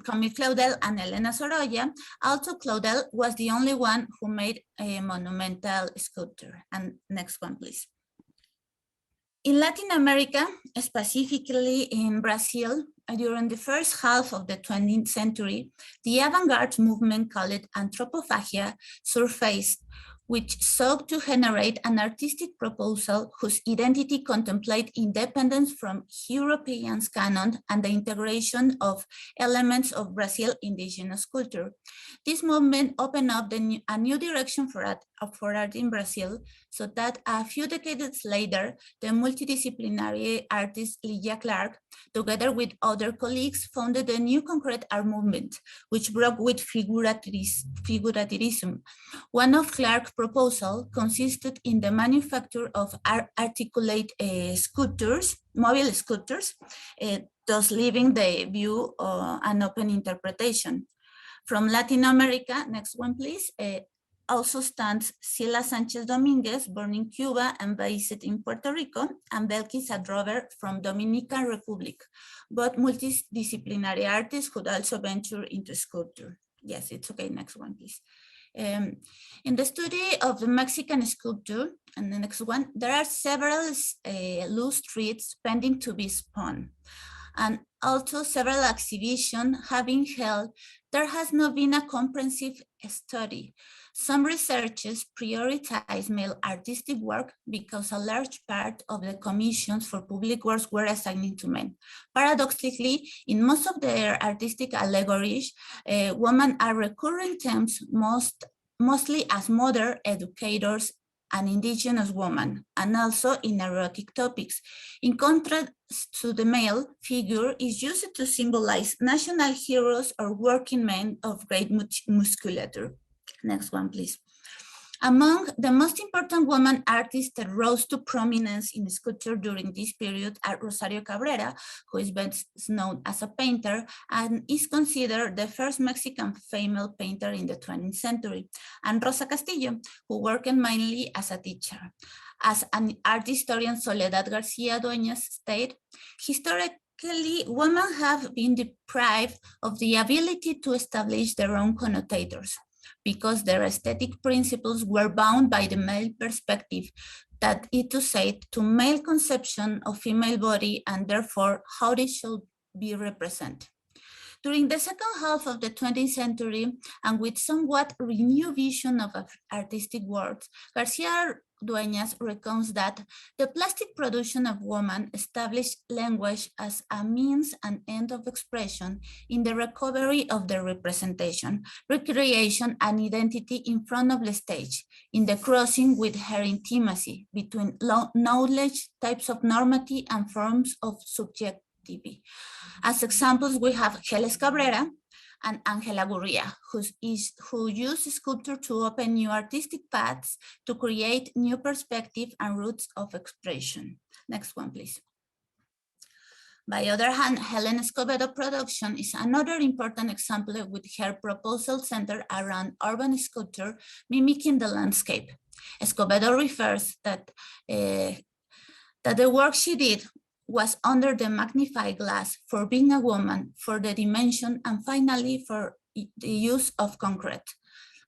Camille Claudel and Elena Sorolla. Also, Claudel was the only one who made a monumental sculpture. And next one, please. In Latin America, specifically in Brazil, during the first half of the 20th century, the avant-garde movement called anthropophagia surfaced, which sought to generate an artistic proposal whose identity contemplate independence from European canon and the integration of elements of Brazil indigenous culture. This movement opened up a new direction for art in Brazil, so that a few decades later, the multidisciplinary artist Lydia Clark, together with other colleagues, founded the new concrete art movement, which broke with figurativism. One of Clark's proposals consisted in the manufacture of articulate sculptures, mobile sculptures, thus leaving the view an open interpretation. From Latin America, next one please, also stands Sila Sanchez Dominguez, born in Cuba and based in Puerto Rico, and Belkis Adrover from Dominican Republic, both multidisciplinary artists who also venture into sculpture. Yes, it's okay, next one please. In the study of the Mexican sculpture, and the next one, there are several loose threads pending to be spun, and also several exhibitions have been held. There has not been a comprehensive study. Some researchers prioritize male artistic work because a large part of the commissions for public works were assigned to men. Paradoxically, in most of their artistic allegories, women are recurring themes mostly as mother, educators, and indigenous women, and also in erotic topics. In contrast to the male figure is used to symbolize national heroes or working men of great musculature. Next one, please. Among the most important women artists that rose to prominence in sculpture during this period are Rosario Cabrera, who is best known as a painter and is considered the first Mexican female painter in the 20th century, and Rosa Castillo, who worked mainly as a teacher. As an art historian, Soledad Garcia Dueñas stated, historically, women have been deprived of the ability to establish their own connotators, because their aesthetic principles were bound by the male perspective, that is to say, to male conception of female body and therefore how it should be represented. During the second half of the 20th century, and with somewhat renewed vision of artistic works, Garcia Dueñas recounts that the plastic production of women established language as a means and end of expression in the recovery of their representation, recreation, and identity in front of the stage, in the crossing with her intimacy between knowledge, types of normative, and forms of subjectivity. As examples, we have Geles Cabrera and Angela Gurria, who use sculpture to open new artistic paths to create new perspective and routes of expression. Next one, please. By other hand, Helen Escobedo production is another important example with her proposal centered around urban sculpture mimicking the landscape. Escobedo refers that the work she did was under the magnifying glass for being a woman, for the dimension, and finally for the use of concrete.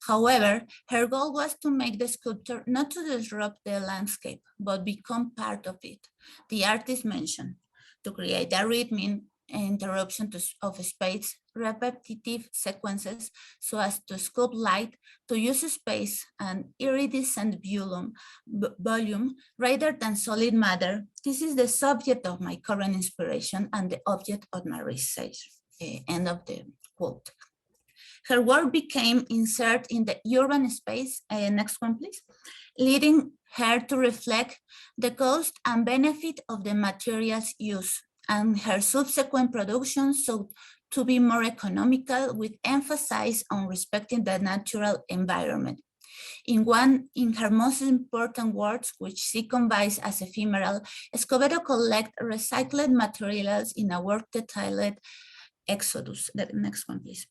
However, her goal was to make the sculpture not to disrupt the landscape, but become part of it. The artist mentioned to create a rhythmic interruption of space, repetitive sequences, so as to sculpt light, to use space and iridescent volume rather than solid matter. This is the subject of my current inspiration and the object of my research. End of the quote. Her work became inserted in the urban space, next one please, leading her to reflect the cost and benefit of the materials used, and her subsequent production sought to be more economical with emphasis on respecting the natural environment. In her most important works, which she combines as ephemeral, Escobedo collects recycled materials in a work titled Exodus. The next one, please.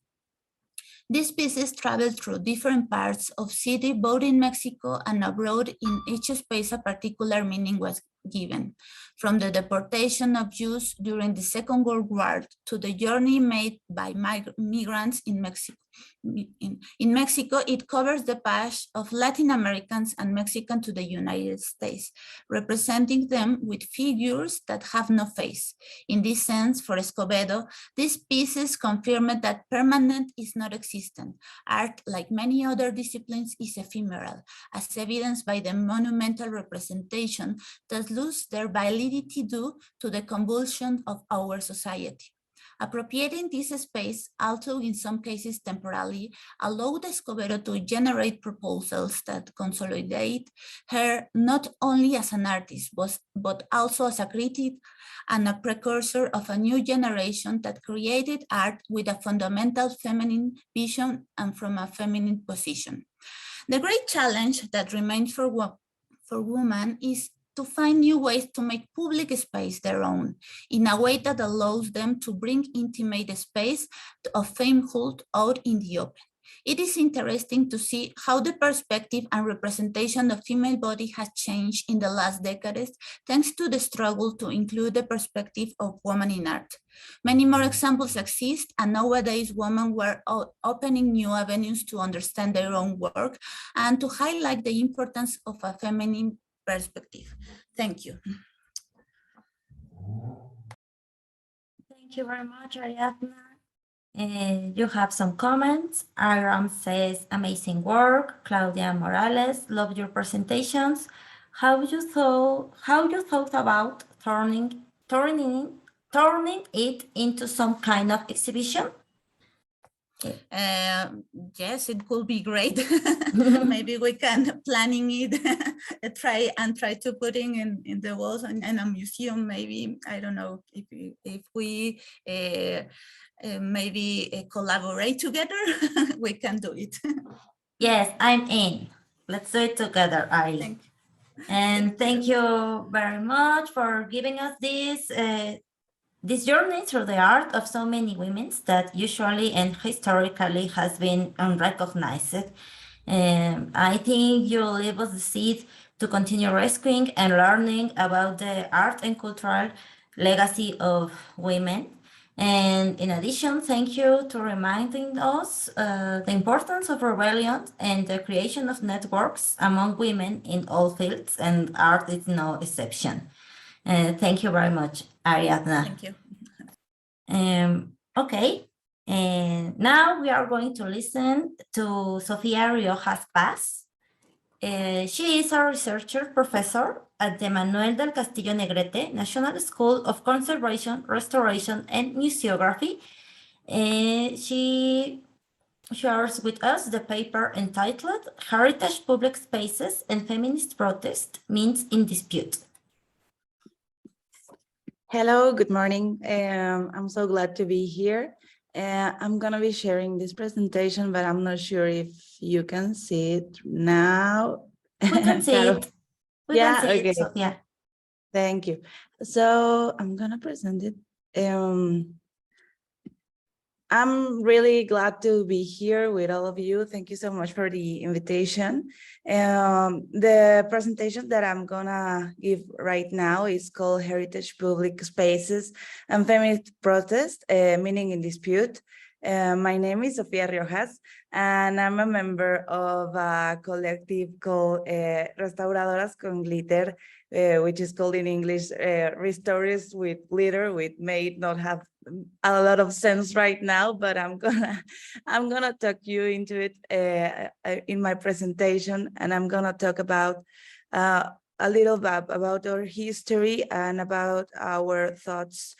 These pieces travel through different parts of city, both in Mexico and abroad. In each space, a particular meaning was given, from the deportation of Jews during the Second World War to the journey made by migrants in Mexico In Mexico, it covers the path of Latin Americans and Mexicans to the United States, representing them with figures that have no face. In this sense, for Escobedo, these pieces confirmed that permanent is not existent. Art, like many other disciplines, is ephemeral, as evidenced by the monumental representation that lose their validity due to the convulsion of our society. Appropriating this space, although in some cases temporarily, allowed Escobedo to generate proposals that consolidate her not only as an artist, but also as a critic and a precursor of a new generation that created art with a fundamental feminine vision and from a feminine position. The great challenge that remains for women is to find new ways to make public space their own, in a way that allows them to bring intimate space of famehood out in the open. It is interesting to see how the perspective and representation of female body has changed in the last decades, thanks to the struggle to include the perspective of women in art. Many more examples exist, and nowadays women were opening new avenues to understand their own work and to highlight the importance of a feminine perspective. Thank you. Thank you very much, Ariadna. You have some comments. Aram says, amazing work. Claudia Morales, love your presentations. How you thought about turning it into some kind of exhibition? Yes, it could be great. Maybe we can planning it, try to put in the walls in a museum. Maybe, I don't know, if we maybe collaborate together, we can do it. Yes, I'm in. Let's do it together, Ari. Thank you. And thank you very much for giving us this journey through the art of so many women that usually and historically has been unrecognized. I think you leave us the seed to continue rescuing and learning about the art and cultural legacy of women. And in addition, thank you to reminding us the importance of rebellion and the creation of networks among women in all fields, and art is no exception. Thank you very much, Ariadna. Thank you. Okay, and now we are going to listen to Sofia Riojas Paz. She is a researcher professor at the Manuel del Castillo Negrete National School of Conservation, Restoration, and Museography. She shares with us the paper entitled Heritage Public Spaces and Feminist Protest Means in Dispute. Hello, good morning. I'm so glad to be here. I'm going to be sharing this presentation, but I'm not sure if you can see it now. We can see it. We Yeah, can see okay. it, Sophia. Thank you. So I'm going to present it. I'm really glad to be here with all of you. Thank you so much for the invitation. The presentation that I'm gonna give right now is called Heritage Public Spaces and Feminist Protest, Meaning in Dispute. My name is Sofia Riojas, and I'm a member of a collective called Restauradoras con Glitter, which is called in English Restorers with Glitter, which may not have a lot of sense right now, but I'm gonna talk you into it in my presentation, and I'm gonna talk about a little bit about our history and about our thoughts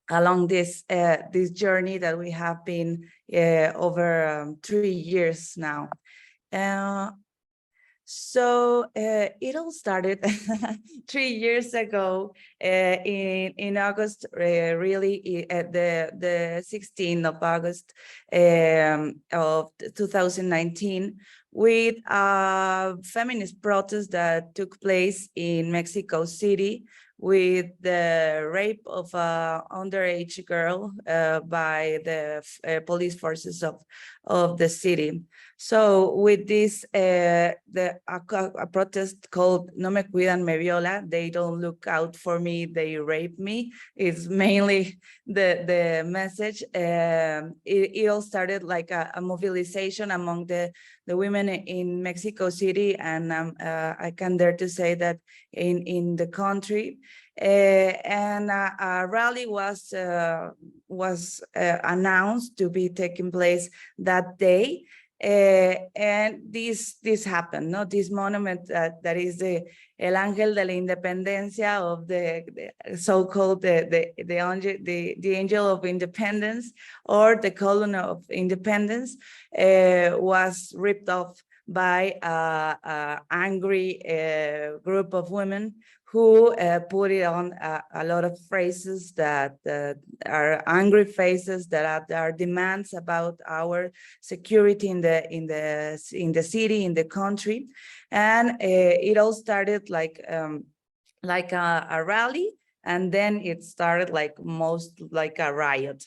along this this journey that we have been over 3 years now. So it all started 3 years ago in August, really at the 16th of August of 2019, with a feminist protest that took place in Mexico City, with the rape of an underage girl by the police forces of the city. So with this, a protest called No Me Cuidan, Me Viola, they don't look out for me, they rape me, is mainly the message. It all started like a mobilization among the women in Mexico City, and I can dare to say that in the country. And a rally was announced to be taking place that day. And this happened, no? This monument that is the El Ángel de la Independencia of the so-called the Angel of Independence, or the Column of Independence, was ripped off by an angry group of women who put it on a lot of phrases that are angry phrases, that are demands about our security in the city, in the country. And it all started like a rally, and then it started like a riot.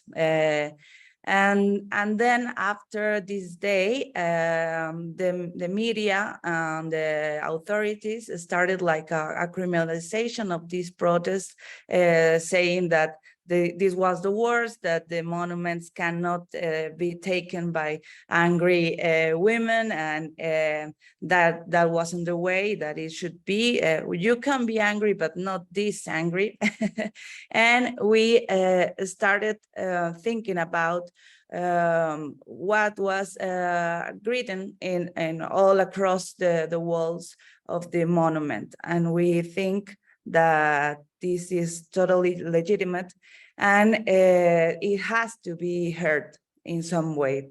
And then after this day, the media and the authorities started like a criminalization of these protests, saying that this was the worst, that the monuments cannot be taken by angry women, and that wasn't the way that it should be. You can be angry, but not this angry. And we started thinking about what was written in all across the walls of the monument. And we think that this is totally legitimate, and it has to be heard in some way.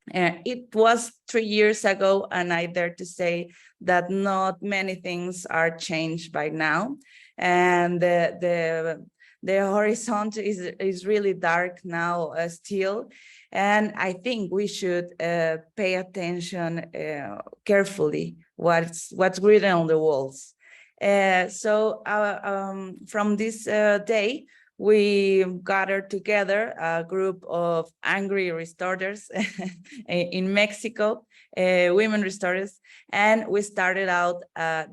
It was 3 years ago, and I dare to say that not many things are changed by now, and the horizon is really dark now still. And I think we should pay attention carefully what's written on the walls. So from this day, we gathered together a group of angry restorers in Mexico, women restorers, and we started out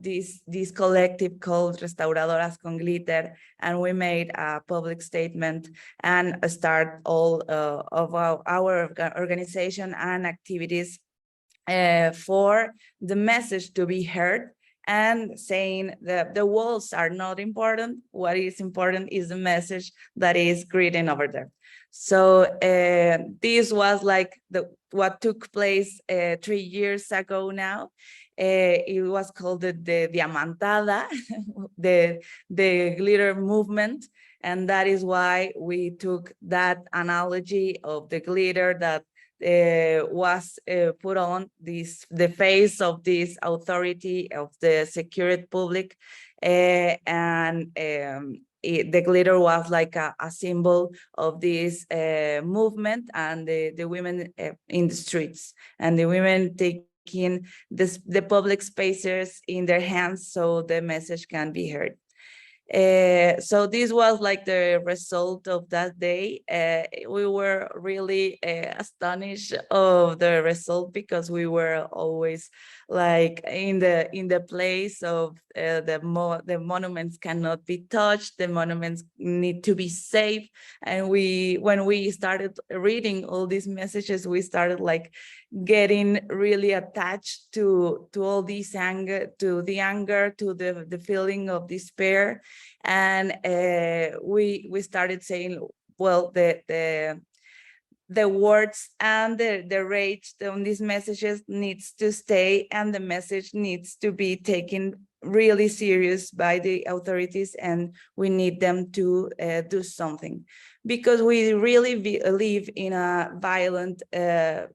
this collective called Restauradoras con Glitter, and we made a public statement and start all of our organization and activities for the message to be heard, and saying that the walls are not important. What is important is the message that is written over there. So this was like what took place 3 years ago now. It was called the Diamantada, the glitter movement. And that is why we took that analogy of the glitter that was put on the face of this authority of the security public, and the glitter was like a symbol of this movement, and the women in the streets, and the women taking the public spaces in their hands so the message can be heard. So this was like the result of that day. We were really astonished of the result, because we were always like in the place of the monuments cannot be touched, the monuments need to be safe. And when we started reading all these messages, we started like getting really attached to all this anger, to the feeling of despair. And we started saying, well, the words and the rage on these messages needs to stay, and the message needs to be taken really serious by the authorities, and we need them to do something, because we really live in a violent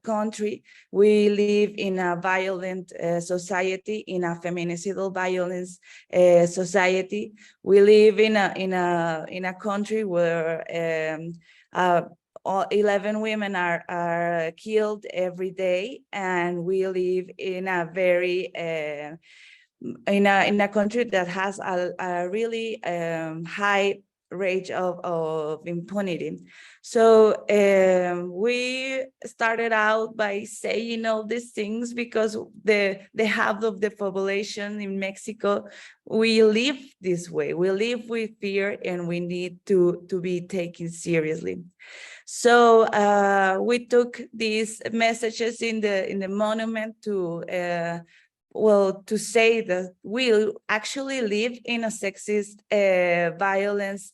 country. We live in a violent society, in a feminicidal violence society. We live in a country where 11 women are killed every day, and we live in a very in a country that has a really high rate of impunity. So we started out by saying all these things because the half of the population in Mexico, we live this way. We live with fear, and we need to be taken seriously. So we took these messages in the monument to well, to say that we actually live in a sexist violence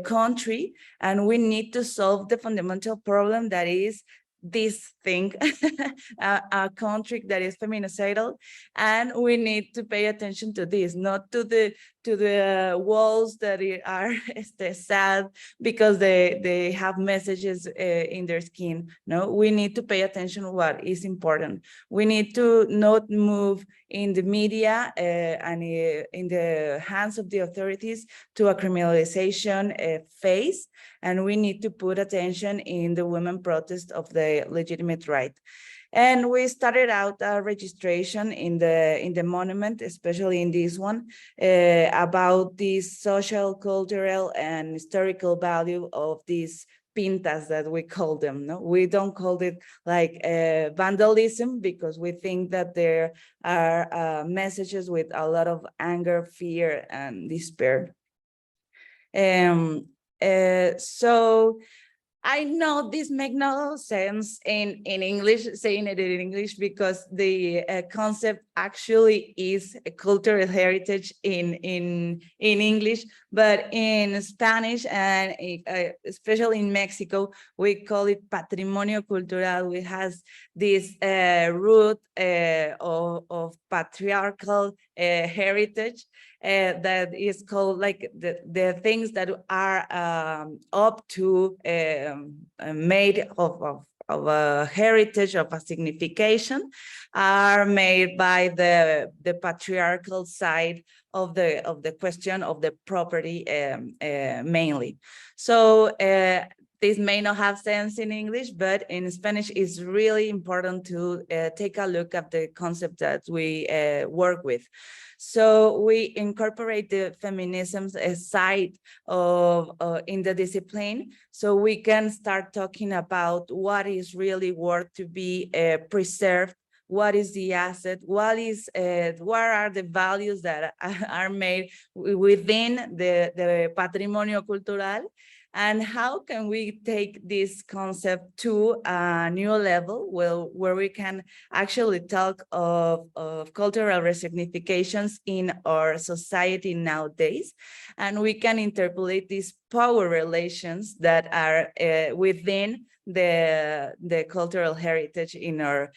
country, and we need to solve the fundamental problem that is this thing, a country that is feminicidal, and we need to pay attention to this, not to the walls that are sad because they have messages in their skin. No, we need to pay attention to what is important. We need to not move in the media and in the hands of the authorities to a criminalization phase, and we need to put attention in the women protest of the legitimate right. And we started out a registration in the monument, especially in this one, about the social, cultural, and historical value of these pintas that we call them. No, we don't call it like vandalism, because we think that there are messages with a lot of anger, fear, and despair. So I know this makes no sense in English, saying it in English, because the concept actually is a cultural heritage in English, but in Spanish and especially in Mexico, we call it patrimonio cultural, which has this root of patriarchal heritage. That is called like the things that are up to made of a heritage, of a signification, are made by the patriarchal side of the question of the property mainly. So this may not have sense in English, but in Spanish it's really important to take a look at the concept that we work with. So we incorporate the feminism's side of in the discipline, so we can start talking about what is really worth to be preserved, what is the asset, what are the values that are made within the patrimonio cultural, and how can we take this concept to a new level where we can actually talk of cultural resignifications in our society nowadays, and we can interpolate these power relations that are within the cultural heritage in our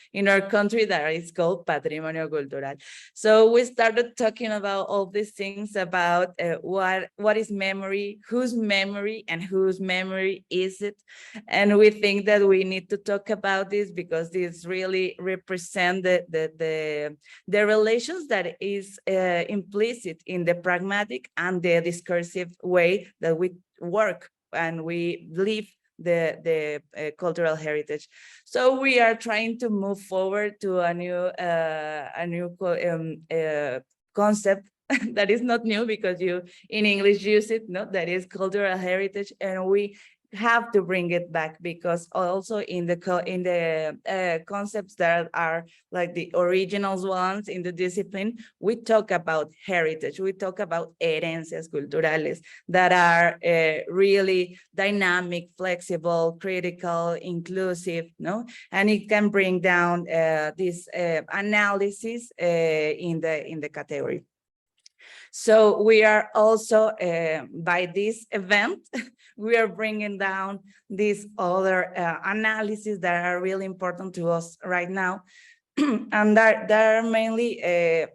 country that is called patrimonio cultural. So we started talking about all these things about what is memory, whose memory, and whose memory is it. And we think that we need to talk about this because this really represent the relations that is implicit in the pragmatic and the discursive way that we work and we live the cultural heritage. So we are trying to move forward to a new concept that is not new, because you in English use it, no, that is cultural heritage, and we have to bring it back, because also in the concepts that are like the original ones in the discipline, we talk about heritage, we talk about herencias culturales that are really dynamic, flexible, critical, inclusive, no, and it can bring down this analysis in the category. So we are also, by this event, we are bringing down these other analyses that are really important to us right now. And that are mainly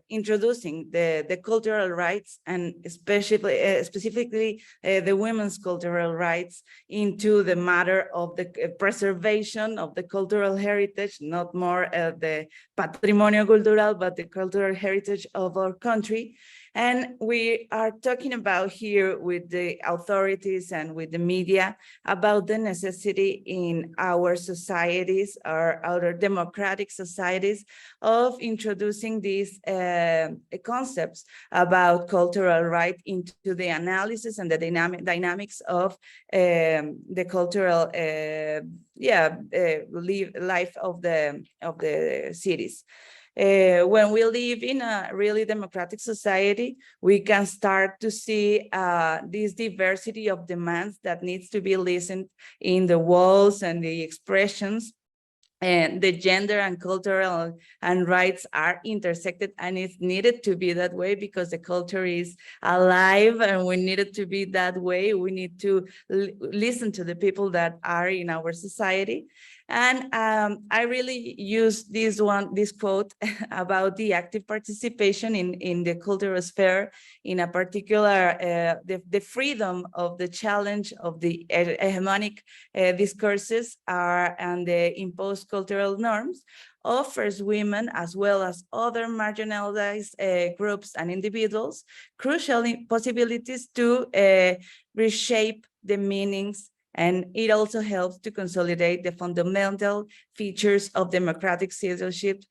introducing the cultural rights, and specifically the women's cultural rights into the matter of the preservation of the cultural heritage, not more the patrimonio cultural, but the cultural heritage of our country. And we are talking about here with the authorities and with the media about the necessity in our societies, our democratic societies, of introducing these concepts about cultural right into the analysis and the dynamics of the cultural life of the cities. When we live in a really democratic society, we can start to see this diversity of demands that needs to be listened in the walls and the expressions. And the gender and cultural and rights are intersected, and it's needed to be that way because the culture is alive and we need it to be that way. We need to listen to the people that are in our society. And I really use this quote about the active participation in the cultural sphere, in a particular, the freedom of the challenge of the hegemonic discourses and the imposed cultural norms offers women as well as other marginalized groups and individuals crucial possibilities to reshape the meanings, and it also helps to consolidate the fundamental features of democratic citizenship,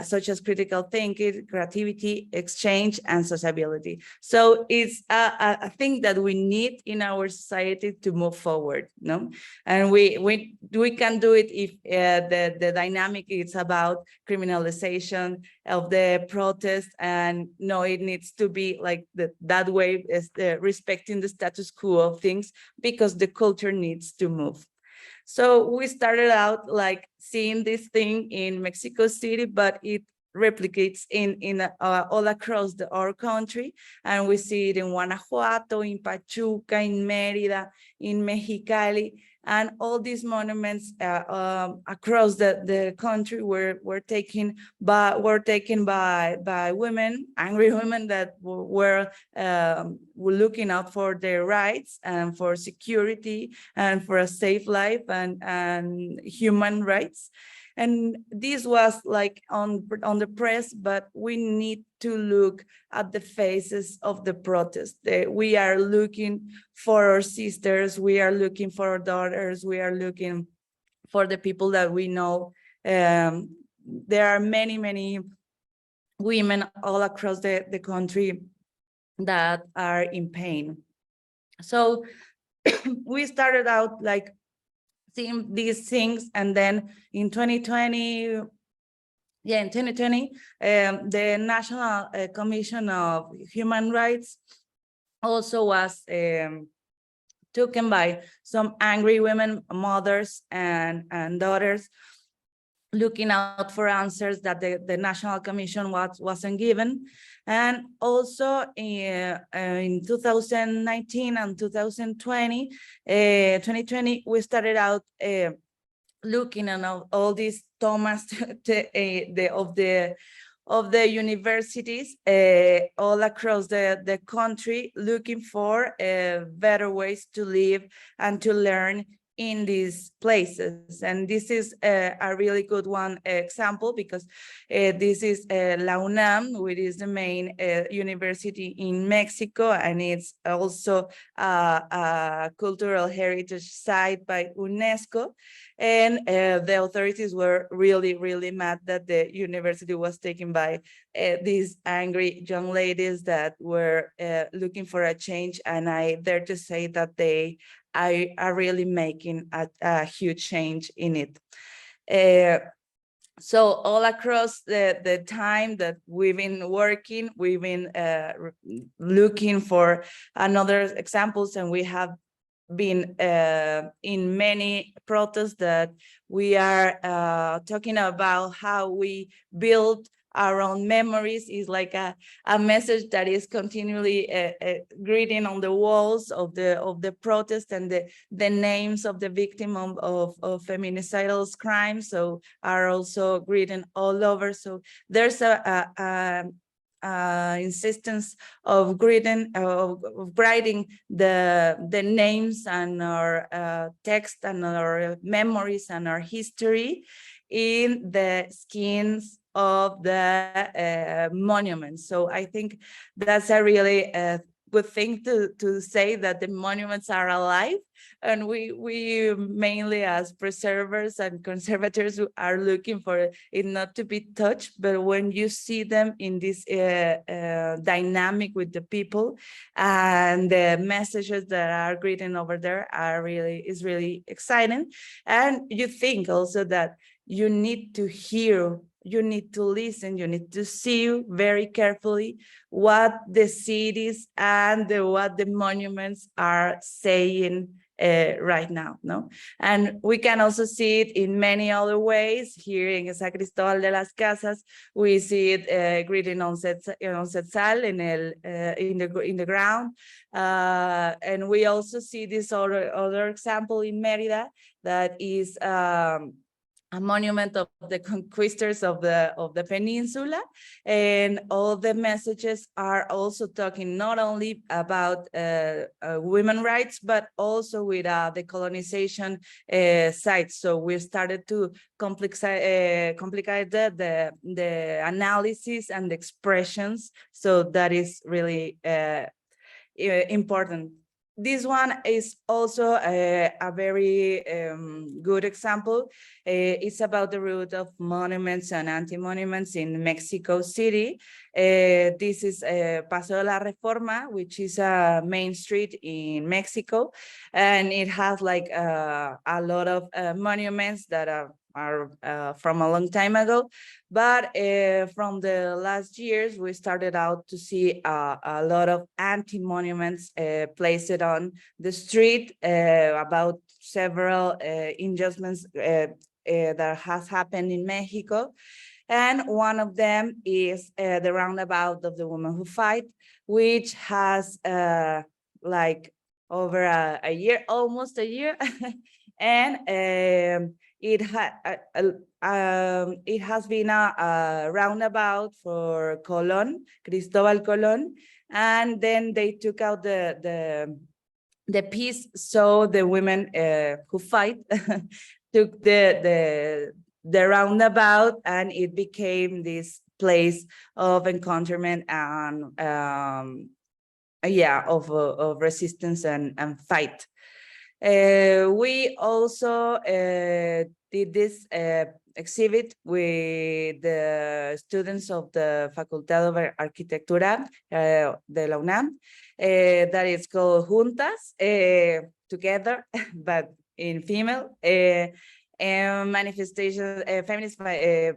such as critical thinking, creativity, exchange, and sociability. So it's a thing that we need in our society to move forward, no? And we can do it if the dynamic is about criminalization of the protest, and no, it needs to be like that way, is respecting the status quo of things, because the culture needs to move. So we started out like seeing this thing in Mexico City, but it replicates in all across our country, and we see it in Guanajuato, in Pachuca, in Mérida, in Mexicali, and all these monuments across the country were taken by women, angry women that were looking out for their rights and for security and for a safe life and human rights. And this was like on the press, but we need to look at the faces of the protest. We are looking for our sisters, we are looking for our daughters, we are looking for the people that we know. There are many women all across the country that are in pain. So we started out like seeing these things, and then in 2020, the National Commission of Human Rights also was taken by some angry women, mothers and daughters, looking out for answers that the National Commission wasn't given. And also in 2019 and 2020, 2020, we started out looking at all these Thomas of the universities all across the country, looking for better ways to live and to learn in these places. And this is a really good example, because this is La UNAM, which is the main university in Mexico, and it's also a cultural heritage site by UNESCO. And the authorities were really mad that the university was taken by these angry young ladies that were looking for a change. And I dare to say that they are really making a huge change in it. So all across the time that we've been working, we've been looking for another examples, and we have been in many protests that we are talking about how we build our own memories. Is like a message that is continually greeting on the walls of the protest, and the names of the victim of feminicidal crimes so are also greeting all over. So there's a insistence of writing the names and our text and our memories and our history in the skins of the monuments. So I think that's a really good thing to say, that the monuments are alive, and we mainly as preservers and conservators are looking for it not to be touched. But when you see them in this dynamic with the people, and the messages that are written over there is really exciting. And you think also that you need to hear, you need to listen, you need to see very carefully what the cities and what the monuments are saying right now, no? And we can also see it in many other ways. Here in San Cristóbal de las Casas, we see it written on Setzal in the ground. And we also see this other example in Mérida, that is a monument of the conquistors of the peninsula, and all the messages are also talking not only about women rights, but also with the colonization side. So we started to complicate the analysis and the expressions. So that is really important. This one is also a very good example. It's about the route of monuments and anti-monuments in Mexico City. This is Paso de la Reforma, which is a main street in Mexico, and it has like a lot of monuments that are from a long time ago. But from the last years, we started out to see a lot of anti-monuments placed on the street about several injustices that has happened in Mexico. And one of them is the roundabout of the Women Who Fight, which has like over a year, almost a year. And it has been a roundabout for Colón, Cristóbal Colón, and then they took out the piece, so the women who fight took the roundabout, and it became this place of encounterment and of resistance and fight. We also did this exhibit with the students of the Facultad of Arquitectura de la UNAM, that is called Juntas, together, but in female, manifestation, feminist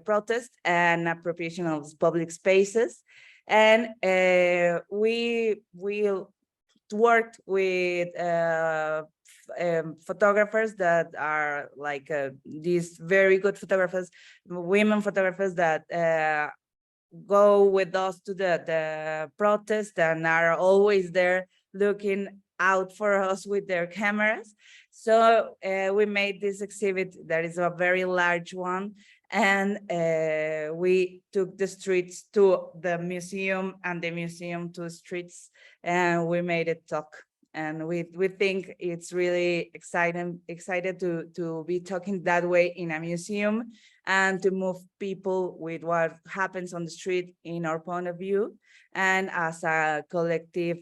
protest and appropriation of public spaces. And we worked with photographers that are like these very good photographers, women photographers that go with us to the protest and are always there looking out for us with their cameras. So we made this exhibit that is a very large one, and we took the streets to the museum and the museum to streets, and we made it talk. And we think it's really excited to be talking that way in a museum, and to move people with what happens on the street in our point of view, and as a collective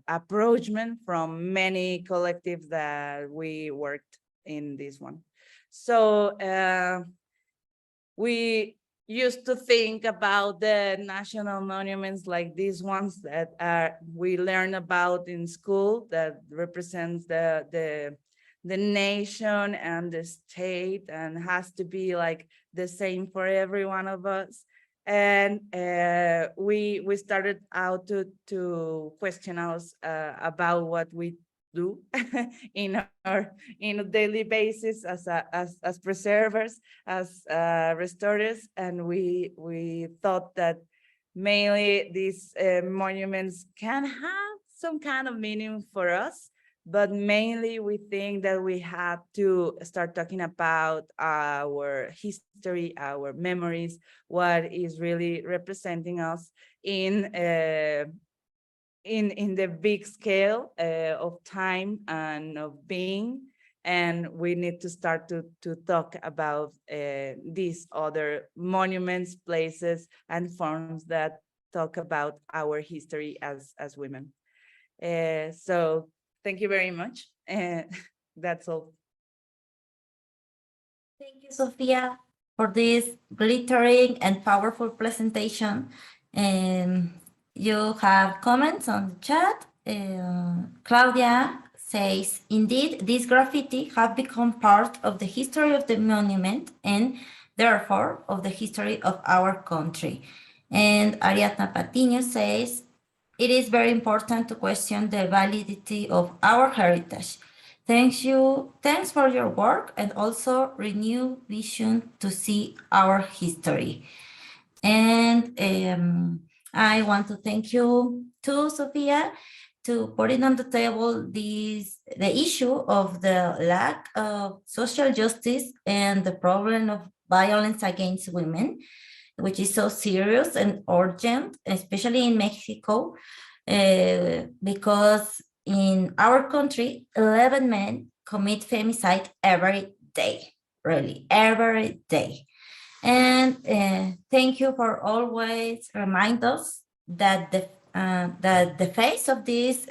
approachment from many collectives that we worked in this one. So we used to think about the national monuments like these ones that we learn about in school, that represents the nation and the state, and has to be like the same for every one of us. And we started out to question us about what we do in a daily basis as preservers, as restorers. And we thought that mainly these monuments can have some kind of meaning for us, but mainly we think that we have to start talking about our history, our memories, what is really representing us in the big scale of time and of being. and we need to start to talk about these other monuments, places, and forms that talk about our history as women. So thank you very much. That's all. Thank you, Sophia, for this glittering and powerful presentation. You have comments on the chat. Claudia says, indeed, this graffiti have become part of the history of the monument and therefore of the history of our country. And Ariadna Patiño says, it is very important to question the validity of our heritage. Thanks for your work and also renewed vision to see our history. And I want to thank you too, Sophia, to putting on the table the issue of the lack of social justice and the problem of violence against women, which is so serious and urgent, especially in Mexico, because in our country, 11 men commit femicide every day, really, every day. And thank you for always remind us that the face of this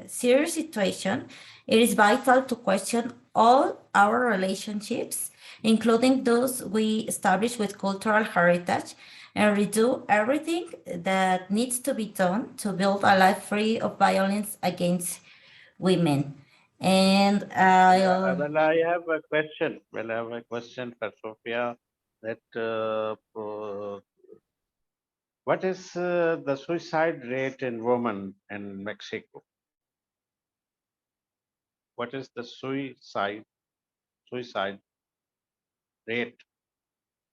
serious situation, it is vital to question all our relationships, including those we establish with cultural heritage, and redo everything that needs to be done to build a life free of violence against women. And Well, I have a question. Well, I have a question for Sophia. That what is the suicide rate in women in Mexico? What is the suicide rate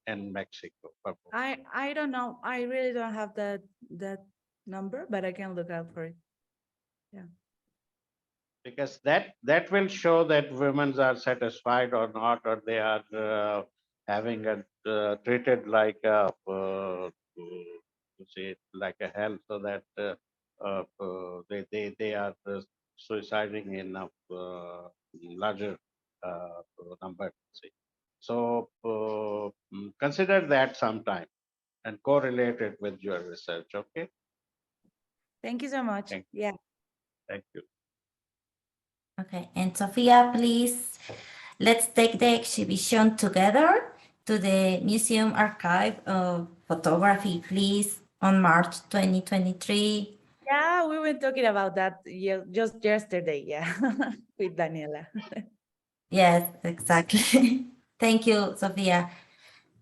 in Mexico? I don't know. I really don't have that number, but I can look out for it. Because that will show that women are satisfied or not, or they are having a treated like a like a hell, so that they are suiciding in a larger number. See. So consider that sometime and correlate it with your research. Okay. Thank you so much. Thank Yeah. Thank you. okay, and Sophia, please, let's take the exhibition together to the Museum Archive of Photography, please, on March 2023. Yeah, we were talking about that just yesterday, yeah, with Daniela. Yes, exactly. Thank you, Sophia.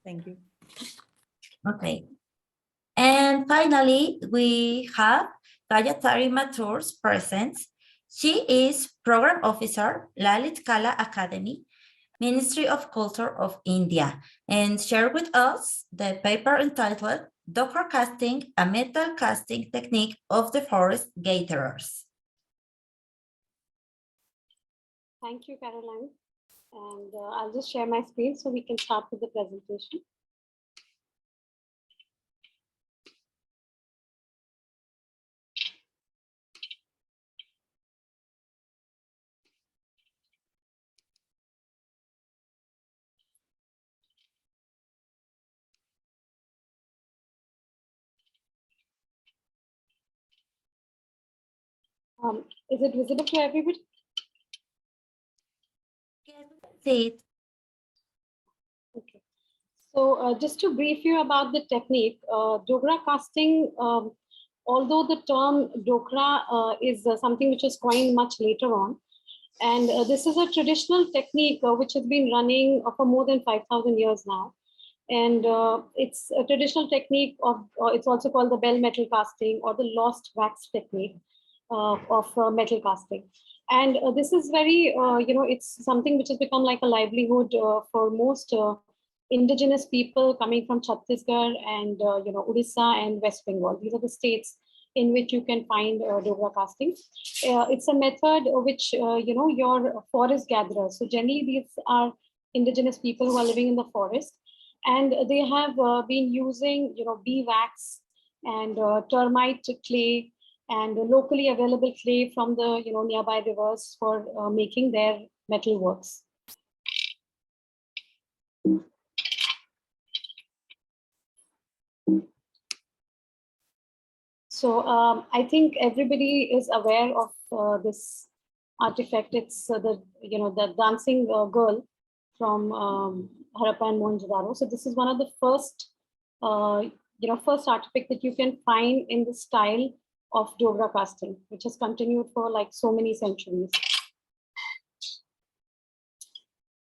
Thank you. Okay. And finally, we have Gayatri Mathur's presence. She is Program Officer, Lalit Kala Academy, Ministry of Culture of India, and share with us the paper entitled Docker Casting, a Metal Casting Technique of the Forest Gatherers. Thank you, Caroline. And I'll just share my screen so we can start with the presentation. Is it visible to everybody? See it. Okay. So just to brief you about the technique, Dogra casting, although the term Dogra is something which is coined much later on, and this is a traditional technique which has been running for more than 5,000 years now. And it's a traditional technique of, it's also called the bell metal casting or the lost wax technique of metal casting. And this is very, it's something which has become like a livelihood for most indigenous people coming from Chhattisgarh and, Odisha and West Bengal. These are the states in which you can find Dogra casting. It's a method which, your forest gatherers. So generally these are indigenous people who are living in the forest, and they have been using, bee wax and termite clay and locally available clay from the, nearby rivers for making their metal works. So I think everybody is aware of this artifact. It's the dancing girl from Harappa and Mohenjo-daro. So this is one of the first first artifact that you can find in the style of Dogra casting, which has continued for like so many centuries.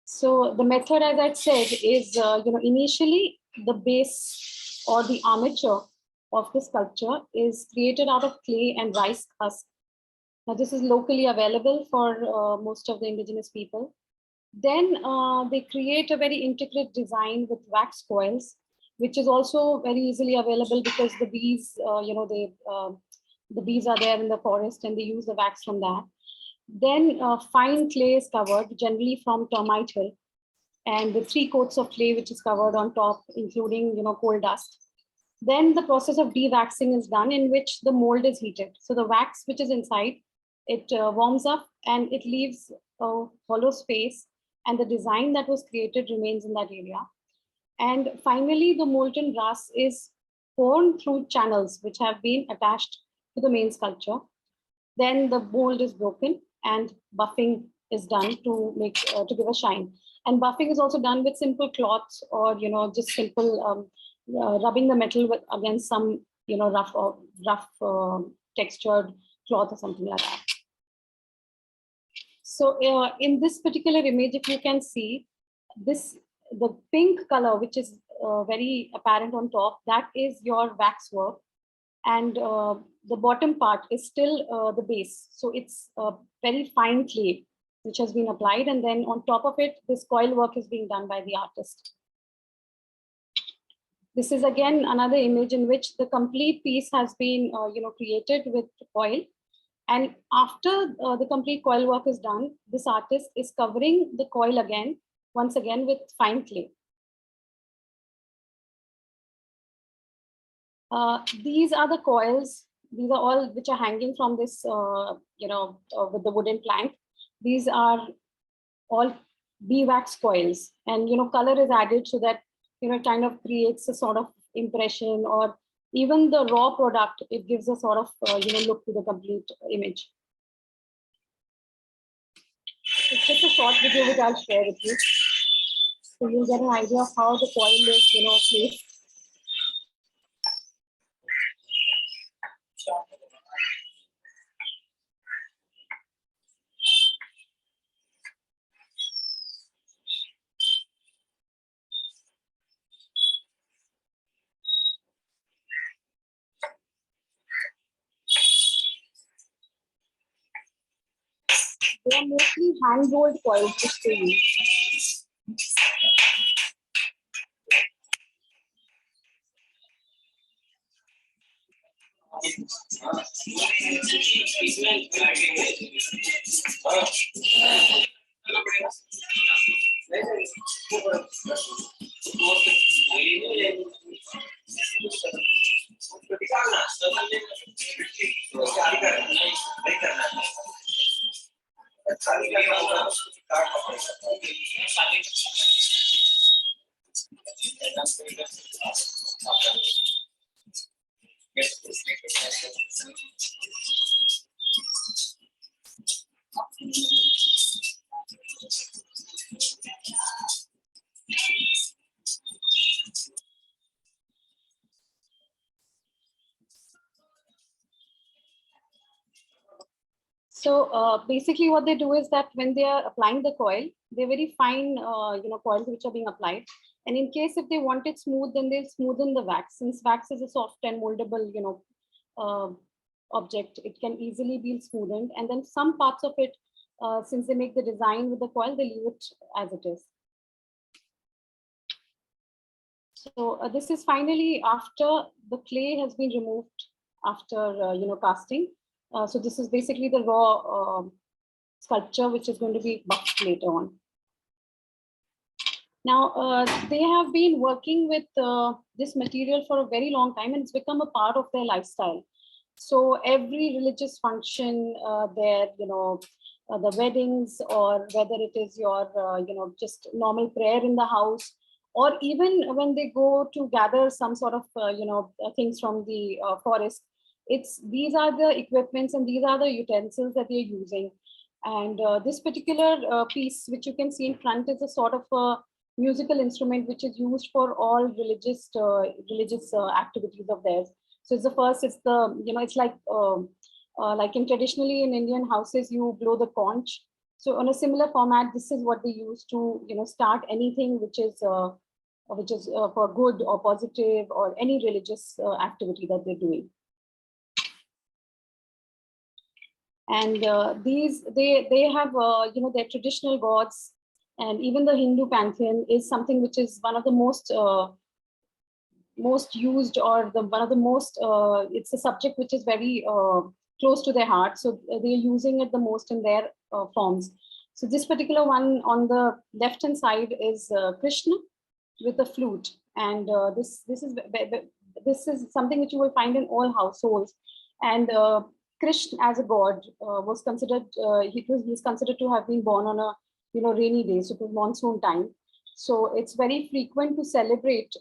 So the method, as I said, is initially the base or the armature of the sculpture is created out of clay and rice husk. Now this is locally available for most of the indigenous people. Then they create a very intricate design with wax coils, which is also very easily available because the bees, the bees are there in the forest and they use the wax from that. Then fine clay is covered, generally from termite hill, and the 3 coats of clay which is covered on top, including coal dust. Then the process of de-waxing is done, in which the mold is heated. So the wax which is inside, it warms up and it leaves a hollow space, and the design that was created remains in that area. And finally, the molten brass is poured through channels which have been attached to the main sculpture. Then the mold is broken and buffing is done to make to give a shine. And buffing is also done with simple cloths, or just simple rubbing the metal against some rough textured cloth or something like that. So in this particular image, if you can see this, the pink color, which is very apparent on top, that is your wax work. And the bottom part is still the base. So it's very fine clay, which has been applied. And then on top of it, this coil work is being done by the artist. This is again another image in which the complete piece has been created with coil. And after the complete coil work is done, this artist is covering the coil again, once again with fine clay. These are the coils. These are all which are hanging from this, with the wooden plank. These are all beeswax coils, and color is added so that it kind of creates a sort of impression, or even the raw product, it gives a sort of look to the complete image. It's just a short video which I'll share with you, so you'll get an idea of how the coil is placed. They are mostly hand-rolled coils which they use. So basically what they do is that when they are applying the coil, they're very fine, coils which are being applied. And in case if they want it smooth, then they'll smoothen the wax. Since wax is a soft and moldable, object, it can easily be smoothened. And then some parts of it, since they make the design with the coil, they leave it as it is. So this is finally after the clay has been removed after, casting. So this is basically the raw sculpture, which is going to be buffed later on. Now, they have been working with this material for a very long time, and it's become a part of their lifestyle. So every religious function, their the weddings, or whether it is your, just normal prayer in the house, or even when they go to gather some sort of, things from the forest. These are the equipments and these are the utensils that they're using. And this particular piece, which you can see in front, is a sort of a musical instrument which is used for all religious activities of theirs. So it's the first, it's the, it's like in traditionally in Indian houses, you blow the conch. So on a similar format, this is what they use to, start anything which is for good or positive or any religious activity that they're doing. And they have their traditional gods, and even the Hindu pantheon is something which is one of the most used, or one of the most it's a subject which is very close to their heart. So they're using it the most in their forms. So this particular one on the left hand side is Krishna with a flute, and this is something which you will find in all households. And Krishna as a god was considered, he's considered to have been born on a rainy day, so it was monsoon time. So it's very frequent to celebrate,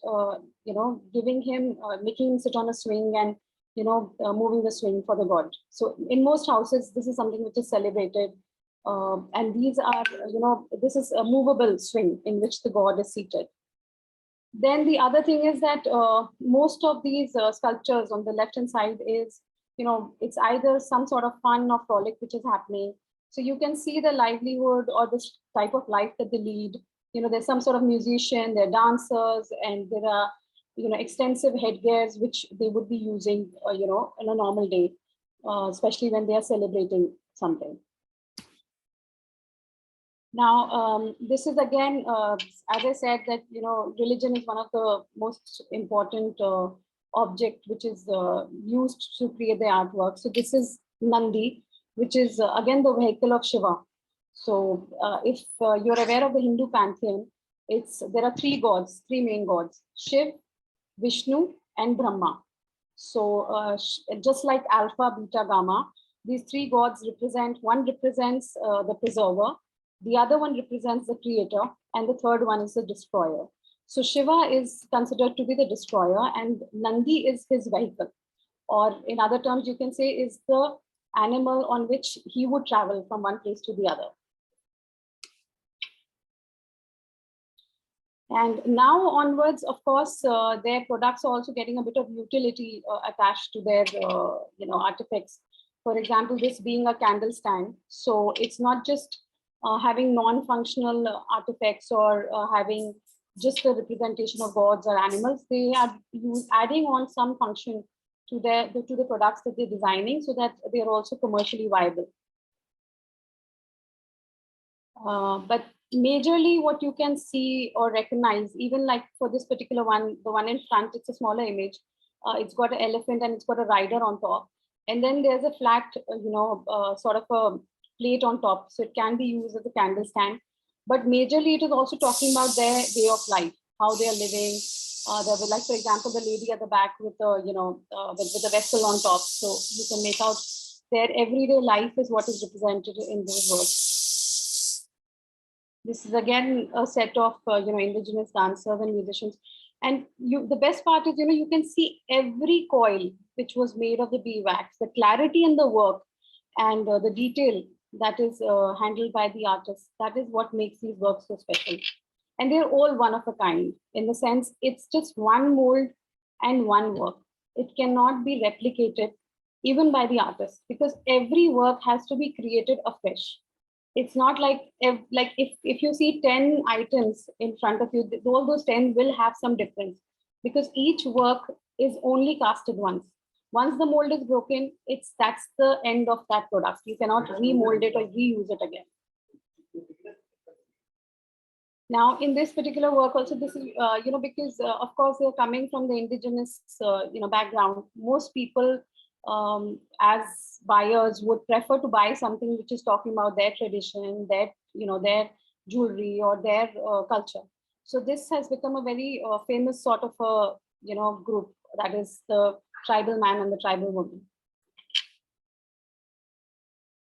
giving him, making him sit on a swing and moving the swing for the god. So in most houses, this is something which is celebrated, and these are, this is a movable swing in which the god is seated. Then the other thing is that most of these sculptures on the left hand side is, it's either some sort of fun or frolic which is happening. So you can see the livelihood or the type of life that they lead. There's some sort of musician, there are dancers, and there are, extensive headgears which they would be using, in a normal day, especially when they are celebrating something. Now, this is again, as I said, that, religion is one of the most important object which is used to create the artwork. So this is Nandi, which is again the vehicle of Shiva. So if you're aware of the Hindu pantheon, there are three main gods: Shiv, Vishnu, and Brahma. So just like Alpha, Beta, Gamma, these three gods represent, one represents the preserver, the other one represents the creator, and the third one is the destroyer. So Shiva is considered to be the destroyer, and Nandi is his vehicle, or in other terms, you can say is the animal on which he would travel from one place to the other. And now onwards, of course, their products are also getting a bit of utility attached to their artifacts. For example, this being a candle stand. So it's not just having non-functional artifacts or having just a representation of gods or animals. They are adding on some function to the products that they're designing, so that they are also commercially viable. But majorly what you can see or recognize, even like for this particular one, the one in front, it's a smaller image. It's got an elephant and it's got a rider on top. And then there's a flat, sort of a plate on top. So it can be used as a candle stand. But majorly it is also talking about their way of life, how they are living. Like, for example, the lady at the back with the, with the vessel on top. So you can make out their everyday life is what is represented in those works. This is again a set of indigenous dancers and musicians, and the best part is you can see every coil which was made of the beeswax, the clarity in the work, and the detail that is handled by the artist. That is what makes these works so special, and they're all one of a kind in the sense it's just one mold and one work. It cannot be replicated even by the artist, because every work has to be created afresh. It's not like if you see 10 items in front of you, all those 10 will have some difference, because each work is only casted once. Once the mold is broken, that's the end of that product. You cannot remold it or reuse it again. Now, in this particular work also, this is, because of course they're coming from the indigenous, background. Most people as buyers would prefer to buy something which is talking about their tradition, their jewelry or their culture. So this has become a very famous sort of a group, that is the tribal man and the tribal woman.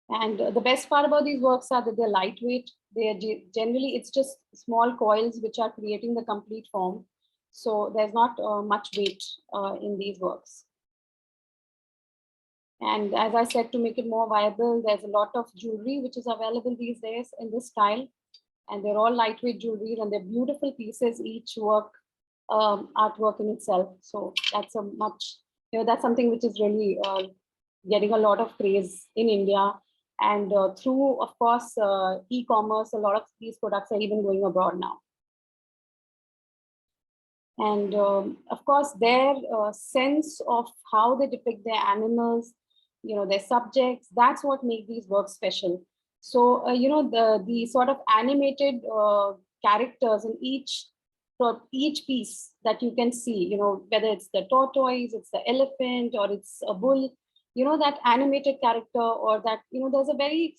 And the best part about these works are that they're lightweight. They are generally, it's just small coils which are creating the complete form. So there's not much weight in these works. And as I said, to make it more viable, there's a lot of jewelry which is available these days in this style. And they're all lightweight jewelry and they're beautiful pieces, each work, artwork in itself. So that's a much, that's something which is really getting a lot of praise in India. And through, of course, e-commerce, a lot of these products are even going abroad now. And of course, their sense of how they depict their animals, their subjects, that's what makes these works special. So, the sort of animated characters in each piece that you can see, whether it's the tortoise, it's the elephant, or it's a bull, that animated character, or that, there's a very,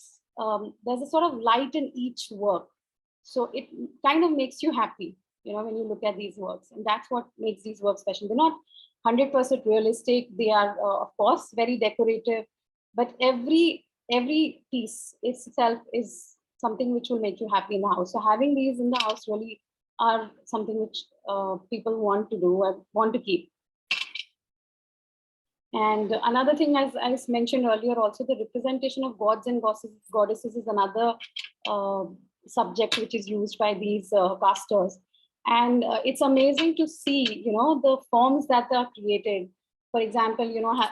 there's a sort of light in each work. So it kind of makes you happy, when you look at these works. And that's what makes these works special. They're not 100% realistic. They are, of course, very decorative, but every piece itself is something which will make you happy in the house. So having these in the house really are something which people want to do and want to keep. And another thing, as I mentioned earlier, also the representation of gods and goddesses is another subject which is used by these casters. And it's amazing to see, the forms that are created. For example,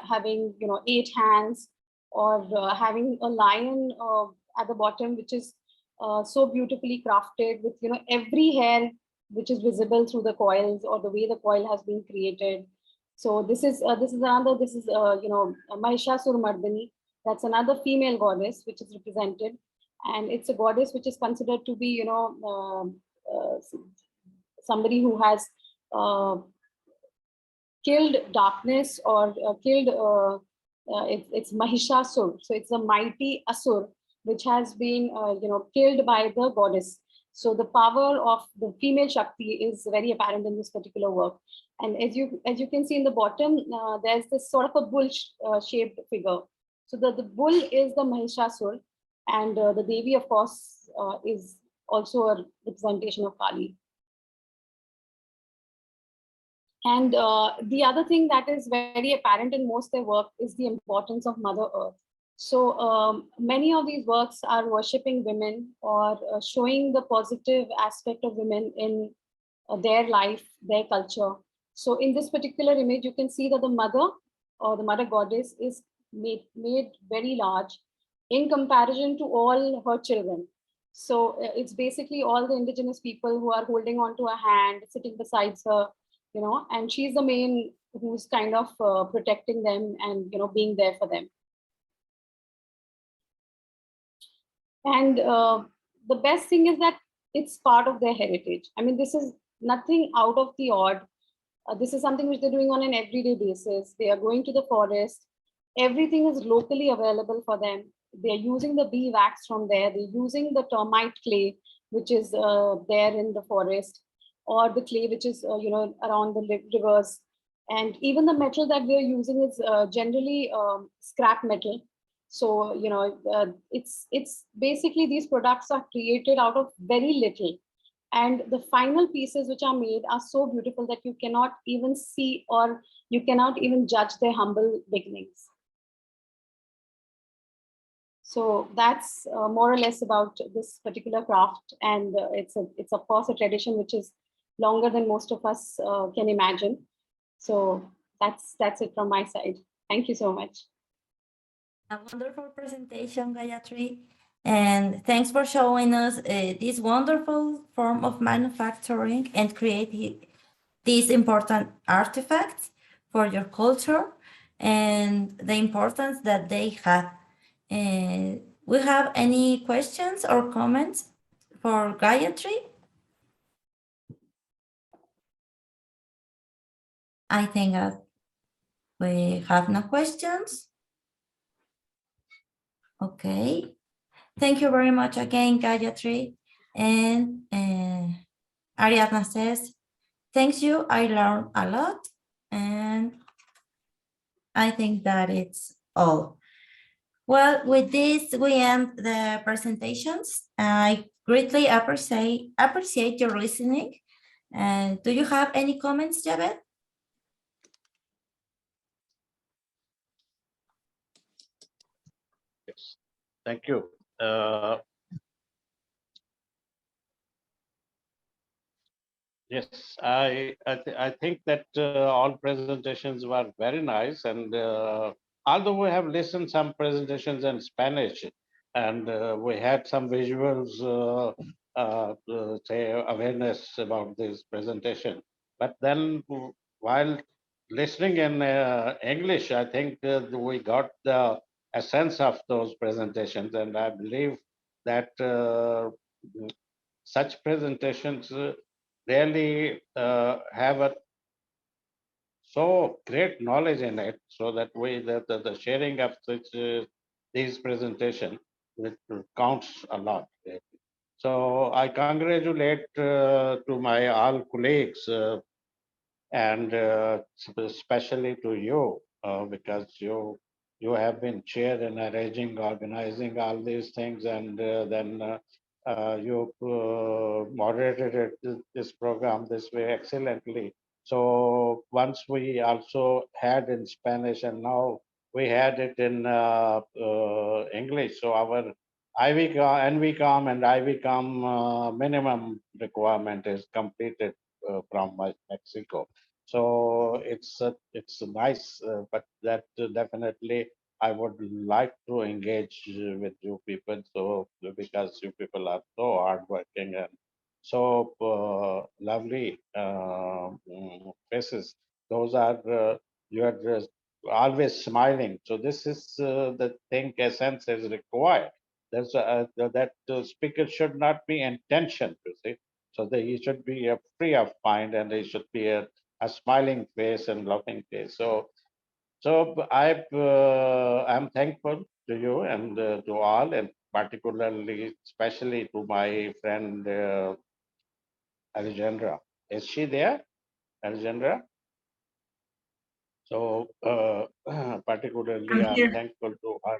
having, 8 hands, or having a lion at the bottom, which is so beautifully crafted with, every hair which is visible through the coils, or the way the coil has been created. So this is another, Mahishasur Mardani. That's another female goddess which is represented. And it's a goddess which is considered to be, somebody who has killed darkness, or killed, it's Mahishasur. So it's a mighty Asur, which has been, killed by the goddess. So the power of the female Shakti is very apparent in this particular work. And as you can see in the bottom, there's this sort of a bull shaped figure. So the bull is the Mahishasur, and the Devi, of course, is also a representation of Kali. And the other thing that is very apparent in most of their work is the importance of Mother Earth. So many of these works are worshipping women, or showing the positive aspect of women in their life, their culture. So in this particular image, you can see that the mother, or the mother goddess, is made very large in comparison to all her children. So it's basically all the indigenous people who are holding on to her hand, sitting beside her, and she's the main who's kind of protecting them and, being there for them. And the best thing is that it's part of their heritage. I mean, this is nothing out of the odd. This is something which they're doing on an everyday basis. They are going to the forest. Everything is locally available for them. They're using the bee wax from there. They're using the termite clay, which is there in the forest, or the clay which is, around the rivers. And even the metal that we're using is generally scrap metal. So, it's basically, these products are created out of very little. And the final pieces which are made are so beautiful that you cannot even see, or you cannot even judge their humble beginnings. So that's more or less about this particular craft. And it's of course a tradition which is longer than most of us can imagine. So that's it from my side. Thank you so much. A wonderful presentation, Gayatri, and thanks for showing us this wonderful form of manufacturing and creating these important artifacts for your culture and the importance that they have. We have any questions or comments for Gayatri? I think we have no questions. Okay. Thank you very much again, Gayatri. And Ariadna says, thanks you, I learned a lot. And I think that it's all. Well, with this, we end the presentations. I greatly appreciate your listening. And do you have any comments, Javed? Yes, thank you. Yes, I think that all presentations were very nice, and although we have listened some presentations in Spanish, and we had some visuals, say awareness about this presentation, but then while listening in English, I think we got the essence of those presentations, and I believe that such presentations really have a so great knowledge in it, so that the sharing of such these presentation which counts a lot. So I congratulate to my all colleagues and especially to you because you have been chair in arranging, organizing all these things, and then you moderated this program this way excellently. So once we also had in Spanish, and now we had it in English. So our IVCOM, NVCOM, and IVCOM minimum requirement is completed from Mexico. So it's nice, but that definitely I would like to engage with you people. So because you people are so hardworking and so lovely faces, those are you are just always smiling. So this is the thing essence is required. There's that speaker should not be in tension. You see, so that he should be free of mind, and he should be a smiling face and laughing face. So I'm thankful to you and to all, and particularly, especially to my friend Alexandra. Is she there, Alexandra? So particularly, I'm I'm here. thankful to her.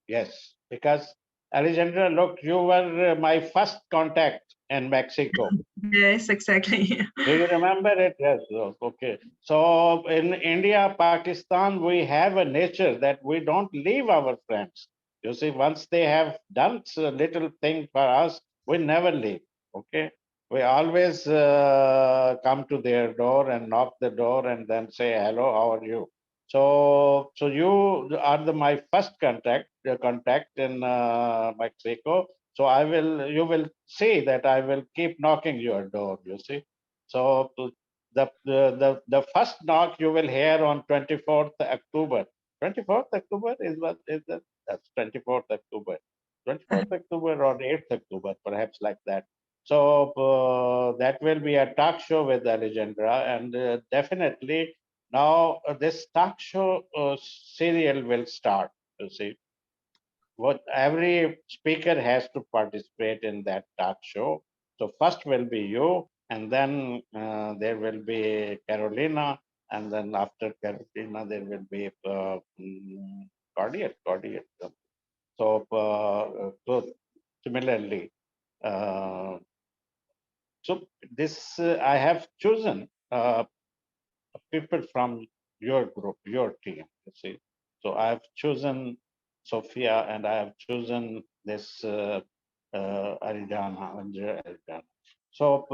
Yes, because Alexandra, look, you were my first contact in Mexico. Yes, exactly. Do you remember it? Yes. Okay. So in India, Pakistan, we have a nature that we don't leave our friends. You see, once they have done a little thing for us, we never leave. Okay. We always come to their door and knock the door and then say, hello, how are you? So you are my first contact in Mexico. So you will see that I will keep knocking your door. You see. So the first knock you will hear on 24th October. 24th October is what is that? That's 24th October. 24th October or 8th October, perhaps like that. So that will be a talk show with Alejandra, and definitely now this talk show serial will start. You see, what every speaker has to participate in that talk show. So first will be you, and then there will be Carolina, and then after Carolina there will be Cordial. So similarly, uh, so this I have chosen people from your group, your team. You see, so I have chosen Sophia, and I have chosen this Andrea Aridana. So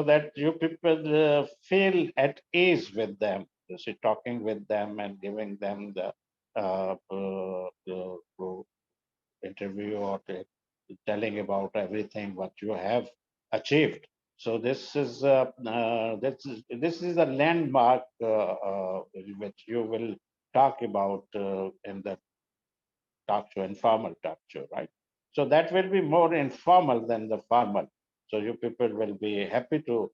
that you people feel at ease with them. You see, talking with them and giving them the interview or telling about everything what you have achieved. So this is a landmark which you will talk about in the talk show, informal talk show, right? So that will be more informal than the formal. So you people will be happy to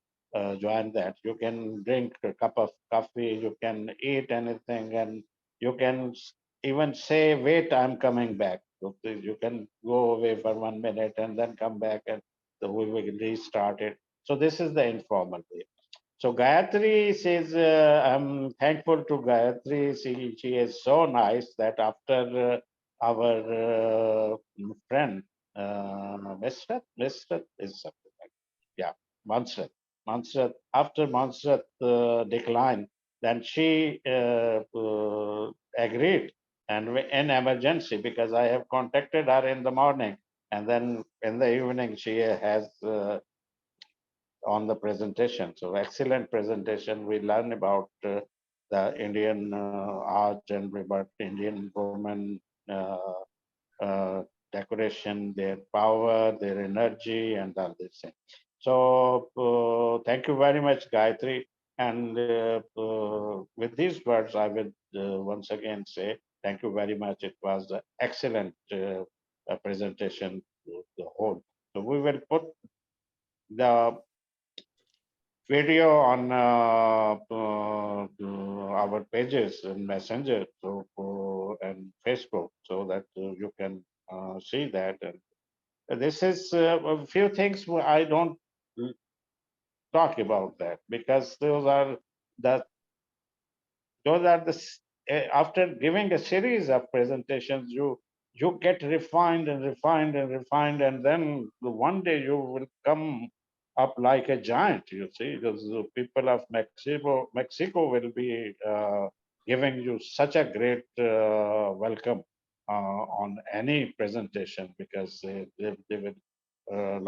join that. You can drink a cup of coffee, you can eat anything, and you can even say, wait, I'm coming back. Okay, you can go away for 1 minute and then come back, and so we will restart it. So this is the informal way. So Gayatri says, I'm thankful to Gayatri. She is so nice that after our friend, Mesrat is something like, yeah, Mansrat. Mansrat, after Mansrat declined, then she agreed and in emergency, because I have contacted her in the morning, and then in the evening she has on the presentation. So excellent presentation. We learn about the Indian art and about Indian women decoration, their power, their energy, and all this thing. So thank you very much, Gayatri. And with these words, I will once again say thank you very much. It was an excellent presentation, the whole. So we will put the video on our pages in Messenger and Facebook, so that you can see that. And this is a few things I don't talk about that, because the after giving a series of presentations, you get refined and refined and refined, and then one day you will come up like a giant, you see, because the people of Mexico will be giving you such a great welcome on any presentation, because they will